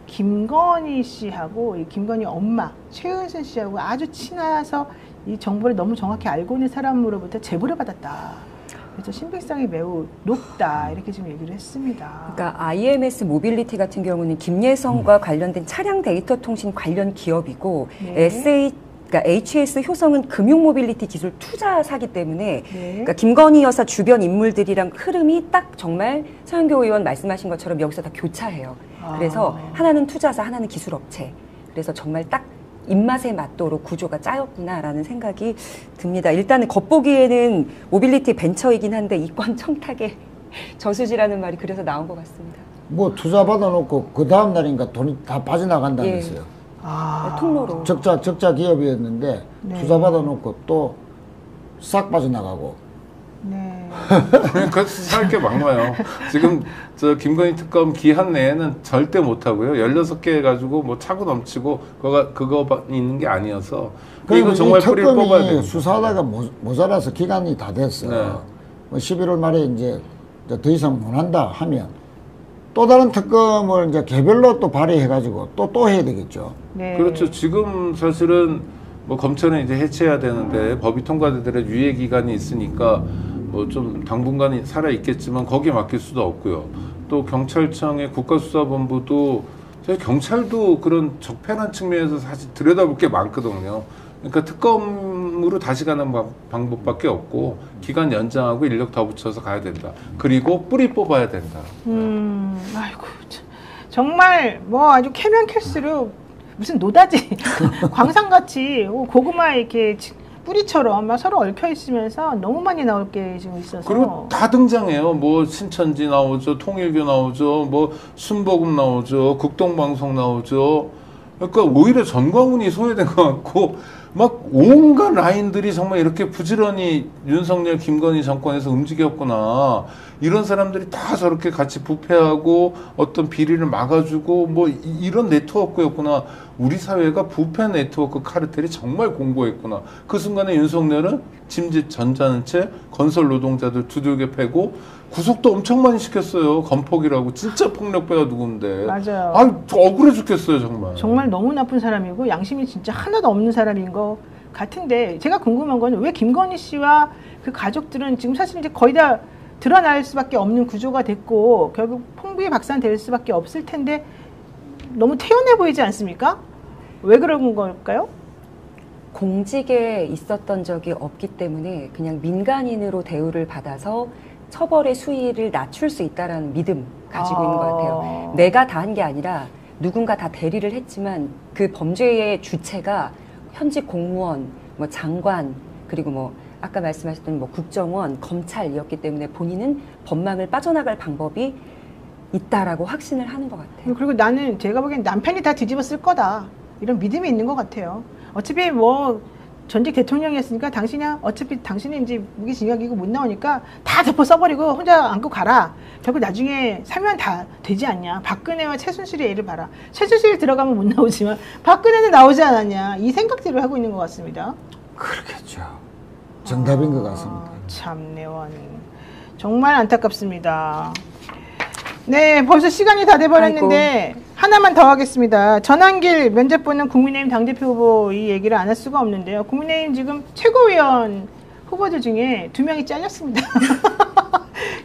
김건희 씨하고 이 김건희 엄마 최은순 씨하고 아주 친해서 이 정보를 너무 정확히 알고 있는 사람으로부터 제보를 받았다. 그래서 신빙성이 매우 높다 이렇게 지금 얘기를 했습니다. 그러니까 IMS 모빌리티 같은 경우는 김예성과 관련된 차량 데이터 통신 관련 기업이고 네. 그러니까 HS 효성은 금융 모빌리티 기술 투자사기 때문에 네. 그러니까 김건희 여사 주변 인물들이랑 흐름이 딱 정말 서영교 의원 말씀하신 것처럼 여기서 다 교차해요. 그래서 하나는 투자사, 하나는 기술업체. 그래서 정말 딱 입맛에 맞도록 구조가 짜였구나라는 생각이 듭니다. 일단은 겉보기에는 모빌리티 벤처이긴 한데 이권 청탁의 저수지라는 말이 그래서 나온 것 같습니다. 뭐 투자 받아놓고 그 다음 날인가 돈이 다 빠져나간다면서요. 통로로. 적자 기업이었는데 네. 투자 받아놓고 또 싹 빠져나가고. 네. 그러니까 살게 막마요. 지금 저 김건희 특검 기한 내에는 절대 못 하고요. 16개 해가지고 뭐 차고 넘치고 그거 있는 게 아니어서 이거 정말 뿌리를 뽑아야 돼요. 수사하다가 모자라서 기간이 다 됐어. 네. 뭐 11월 말에 이제 더 이상 못 한다 하면 또 다른 특검을 이제 개별로 또 발의해가지고 또 해야 되겠죠. 네. 그렇죠. 지금 사실은 뭐 검찰은 이제 해체해야 되는데 법이 통과되더라도 유예 기간이 있으니까 뭐 좀 당분간은 살아 있겠지만 거기에 맡길 수도 없고요. 또 경찰청의 국가수사본부도 사실 경찰도 그런 적폐란 측면에서 사실 들여다볼 게 많거든요. 그러니까 특검으로 다시 가는 방법밖에 없고 기간 연장하고 인력 더 붙여서 가야 된다. 그리고 뿌리 뽑아야 된다. 아이고 참. 정말 뭐 아주 캐면 캘수록 무슨 노다지 광산같이 고구마 이렇게 뿌리처럼 막 서로 얽혀 있으면서 너무 많이 나올 게 지금 있어서 그리고 다 등장해요. 뭐 신천지 나오죠, 통일교 나오죠, 뭐 순복음 나오죠, 극동방송 나오죠. 그러니까 오히려 전광훈이 소외된 것 같고 막 온갖 라인들이 정말 이렇게 부지런히 윤석열, 김건희 정권에서 움직였구나. 이런 사람들이 다 저렇게 같이 부패하고 어떤 비리를 막아주고 뭐 이런 네트워크였구나. 우리 사회가 부패 네트워크 카르텔이 정말 공고했구나. 그 순간에 윤석열은 짐짓 전자는채 건설 노동자들 두들겨 패고 구속도 엄청 많이 시켰어요. 건폭이라고 진짜 폭력배가 누군데. 맞아요. 아, 억울해 죽겠어요 정말. 정말 너무 나쁜 사람이고 양심이 진짜 하나도 없는 사람인 것 같은데 제가 궁금한 건 왜 김건희 씨와 그 가족들은 지금 사실 이제 거의 다 드러날 수밖에 없는 구조가 됐고 결국 풍비박산될 수밖에 없을 텐데 너무 태연해 보이지 않습니까? 왜 그런 걸까요? 공직에 있었던 적이 없기 때문에 그냥 민간인으로 대우를 받아서 처벌의 수위를 낮출 수 있다는 믿음 가지고 있는 것 같아요. 내가 다 한 게 아니라 누군가 다 대리를 했지만 그 범죄의 주체가 현직 공무원, 뭐 장관, 그리고 뭐 아까 말씀하셨던 뭐 국정원, 검찰이었기 때문에 본인은 법망을 빠져나갈 방법이 있다라고 확신을 하는 것 같아요. 그리고 나는 제가 보기엔 남편이 다 뒤집어 쓸 거다 이런 믿음이 있는 것 같아요. 어차피 뭐 전직 대통령이었으니까 어차피 당신이 이제 무기징역이고 못 나오니까 다 덮어 써버리고 혼자 안고 가라. 결국 나중에 사면 다 되지 않냐. 박근혜와 최순실의 예를 봐라. 최순실이 들어가면 못 나오지만 박근혜는 나오지 않았냐. 이 생각들을 하고 있는 것 같습니다. 그렇겠죠. 정답인 것 같습니다. 참내 원 정말 안타깝습니다. 네, 벌써 시간이 다 돼버렸는데 하나만 더 하겠습니다. 전환길 면접 보는 국민의힘 당대표 후보 이 얘기를 안 할 수가 없는데요. 국민의힘 지금 최고위원 후보들 중에 2명이 잘렸습니다.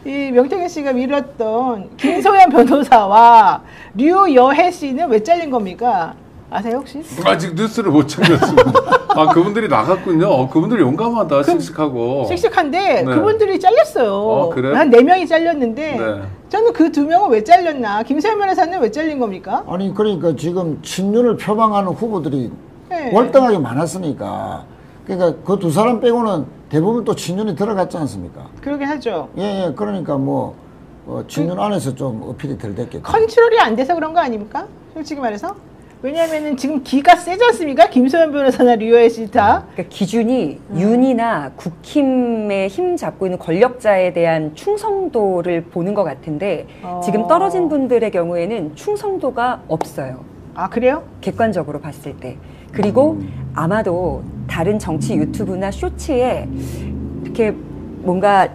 이 명태균 씨가 밀었던 김소연 변호사와 류여혜 씨는 왜 잘린 겁니까? 아세요 혹시? 아직 뉴스를 못 챙겼습니다. 아 그분들이 나갔군요. 그분들 용감하다. 씩씩하고. 씩씩한데 네. 그분들이 잘렸어요. 그래요? 한 4명이 잘렸는데 네. 저는 그 2명은 왜 잘렸나? 김세현 변호사는 왜 잘린 겁니까? 아니 그러니까 지금 친윤을 표방하는 후보들이 네. 월등하게 많았으니까 그러니까 그 두 사람 빼고는 대부분 또 친윤이 들어갔지 않습니까? 그러긴 하죠. 예, 그러니까 뭐 친윤 안에서 좀 어필이 덜 됐겠죠. 컨트롤이 안 돼서 그런 거 아닙니까? 솔직히 말해서. 왜냐하면은 지금 기가 세지 않습니까? 김소연 변호사나 류호혜 씨 다. 그러니까 기준이 윤이나 국힘에 힘 잡고 있는 권력자에 대한 충성도를 보는 것 같은데 지금 떨어진 분들의 경우에는 충성도가 없어요. 아 그래요? 객관적으로 봤을 때. 그리고 아마도 다른 정치 유튜브나 쇼츠에 이렇게 뭔가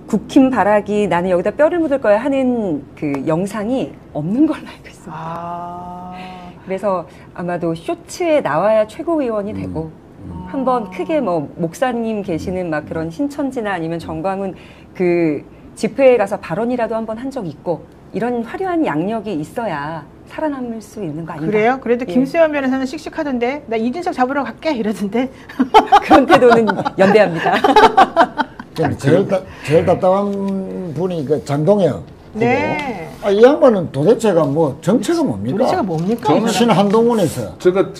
국힘 바라기 나는 여기다 뼈를 묻을 거야 하는 그 영상이 없는 걸로 알고 있습니다. 아. 그래서 아마도 쇼츠에 나와야 최고위원이 되고 한번 크게 뭐 목사님 계시는 막 그런 신천지나 아니면 정광훈 그 집회에 가서 발언이라도 한번 한 적 있고 이런 화려한 양력이 있어야 살아남을 수 있는 거 아닌가. 그래요? 그래도 예. 김수현 변호사는 씩씩하던데 나 이준석 잡으러 갈게 이러던데. 그런 태도는 연대합니다. 제일 답답한 분이 그 장동혁. 네. 이 양반은 도대체가 뭐 정체가 뭡니까? 도대체가 뭡니까? 저는 신한동훈에서, 제가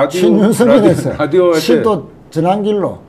신윤석열에서, 라디오 할 때 신또 전한길로.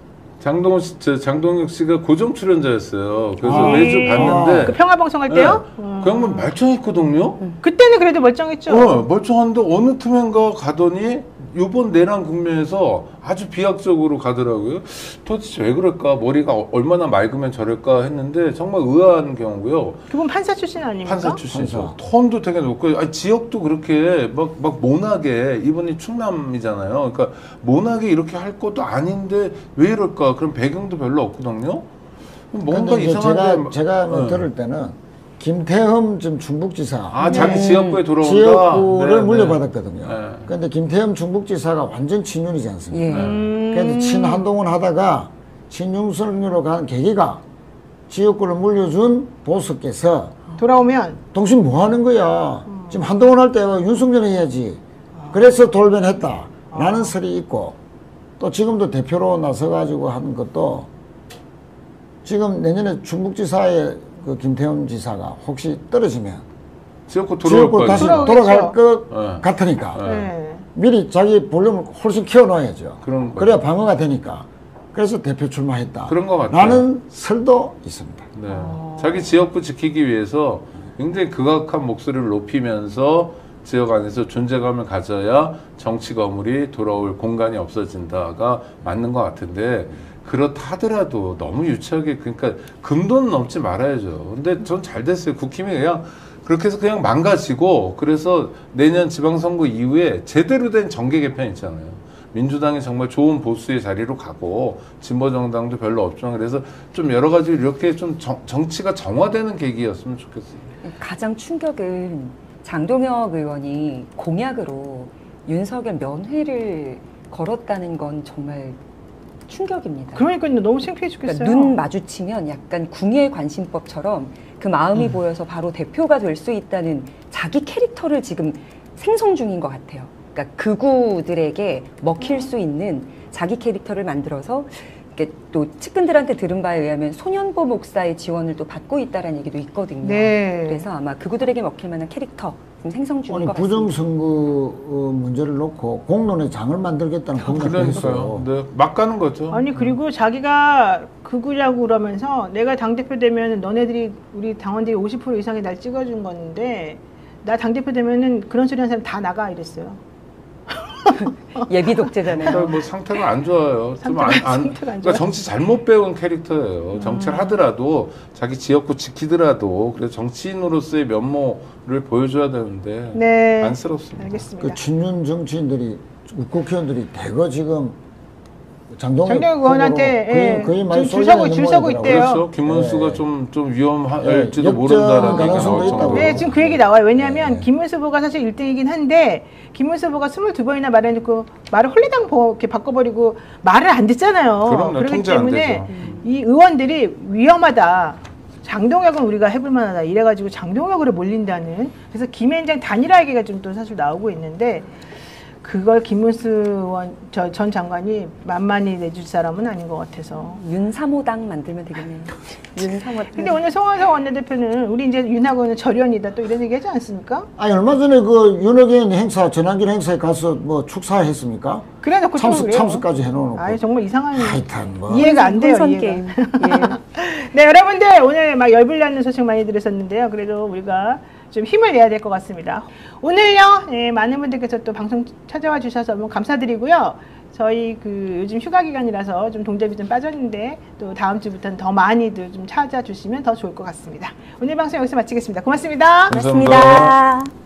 장동혁 씨가 고정 출연자였어요. 그래서 아. 매주 봤는데 그 평화방송 할 때요? 그 양반 말짱했거든요. 그때는 그래도 멀쩡했죠. 멀쩡한데 어느 틈엔가 가더니 이번 내란 국면에서 아주 비약적으로 가더라고요. 도대체 왜 그럴까? 머리가 얼마나 맑으면 저럴까 했는데 정말 의아한 경우고요. 그분 판사 출신 아닙니까? 판사 출신이죠. 톤도 되게 높고, 아니, 지역도 그렇게 막 모나게, 이분이 충남이잖아요. 그러니까 모나게 이렇게 할 것도 아닌데 왜 이럴까? 그럼 배경도 별로 없거든요. 뭔가 근데 이제 이상한데. 제가 뭐 네. 들을 때는 김태흠 전 충북지사. 자기 지역구에 들어온다. 지역구를 네, 물려받았거든요. 네. 그런데 김태흠 충북지사가 완전 친윤이지 않습니까? 예. 그래서 친한동훈 하다가 친윤석열로 간 계기가 지역구를 물려준 보수께서 돌아오면 당신 뭐 하는 거야? 지금 한동훈 할 때 윤석열 해야지. 그래서 돌변했다. 라는 설이 있고 또 지금도 대표로 나서가지고 하는 것도 지금 내년에 충북지사에 그 김태흠 지사가 혹시 떨어지면 지역구 들어올 지역구 거예요. 다시 들어오겠죠. 돌아갈 것 네. 같으니까 네. 미리 자기 볼륨을 훨씬 키워놔야죠. 그런 거죠. 그래야 방어가 되니까. 그래서 대표 출마했다. 그런 것 같아요. 라는 설도 있습니다. 네. 자기 지역구 지키기 위해서 굉장히 극악한 목소리를 높이면서 지역 안에서 존재감을 가져야 정치 거물이 돌아올 공간이 없어진다가 맞는 것 같은데 그렇다 하더라도 너무 유치하게 그러니까 금돈 넘지 말아야죠. 근데 전 잘 됐어요. 국힘이 그냥 그렇게 해서 그냥 망가지고 그래서 내년 지방선거 이후에 제대로 된 정계 개편 있잖아요. 민주당이 정말 좋은 보수의 자리로 가고 진보정당도 별로 없지만 그래서 좀 여러 가지 이렇게 좀 정치가 정화되는 계기였으면 좋겠어요. 가장 충격은 장동혁 의원이 공약으로 윤석열 면회를 걸었다는 건 정말 충격입니다. 그러니까 너무 창피해 죽겠어요. 그러니까 눈 마주치면 약간 궁예 관심법처럼 그 마음이 보여서 바로 대표가 될 수 있다는 자기 캐릭터를 지금 생성 중인 것 같아요. 그러니까 극우들에게 먹힐 수 있는 자기 캐릭터를 만들어서 이렇게 또 측근들한테 들은 바에 의하면 소년보 목사의 지원을 또 받고 있다라는 얘기도 있거든요. 네. 그래서 아마 극우들에게 먹힐 만한 캐릭터 지금 생성 중인 아니 것 같습니다. 부정선거 문제를 놓고 공론의 장을 만들겠다는 공약도 했어요. 네, 막 가는 거죠. 아니 그리고 자기가 극우라고 그러면서 내가 당대표 되면 너네들이 우리 당원들이 50% 이상이 날 찍어준 건데 나 당대표 되면은 그런 소리 하는 사람 다 나가 이랬어요. 예비 독재잖아요. 그러니까 뭐 상태가 안 좋아요. 상태가 안 그러니까 좋아요? 정치 잘못 배운 캐릭터예요. 정치를 하더라도 자기 지역구 지키더라도 그래서 정치인으로서의 면모를 보여줘야 되는데 네. 안쓰럽습니다. 알겠습니다. 그 친윤 정치인들이 국회의원들이 대거 지금 장동혁 의원한테 거의 많이 줄 서고 쏠리는 있대요. 그렇죠. 김문수가 네. 좀 위험할지도 네, 모른다라는 역전 얘기가 가능성도 나올 있다고. 정도로. 네, 지금 그 얘기 나와요. 왜냐하면 네. 김문수 후보가 사실 1등이긴 한데 김문수 후보가 22번이나 말해놓고 말을 홀리당 이렇게 바꿔버리고 말을 안 듣잖아요. 그럼요. 그렇기 통제 안 때문에 되죠. 이 의원들이 위험하다. 장동혁은 우리가 해볼 만하다. 이래가지고 장동혁으로 몰린다는. 그래서 김앤장 단일화얘기가 좀 또 사실 나오고 있는데 그걸 김문수 전 장관이 만만히 내줄 사람은 아닌 것 같아서. 윤3호당 만들면 되겠네요. 윤3호. 근데 오늘 송환석 원내대표는 우리 이제 윤하고는 절연이다 또 이런 얘기 하지 않습니까? 아니 얼마 전에 그 윤핵관 행사 전환길 행사에 가서 뭐 축사했습니까? 그래놓고 참석까지 해놓고. 아니 정말 이상한 하여튼 뭐. 이해가 안 돼요. 혼선 이해가. 게임. 예. 네, 여러분들 오늘 막 열불나는 소식 많이 들으셨는데요. 그래도 우리가 좀 힘을 내야 될 것 같습니다. 오늘요, 네, 많은 분들께서 또 방송 찾아와 주셔서 너무 감사드리고요. 저희 그 요즘 휴가 기간이라서 좀 동접이 좀 빠졌는데 또 다음 주부터는 더 많이들 좀 찾아주시면 더 좋을 것 같습니다. 오늘 방송 여기서 마치겠습니다. 고맙습니다. 감사합니다. 고맙습니다.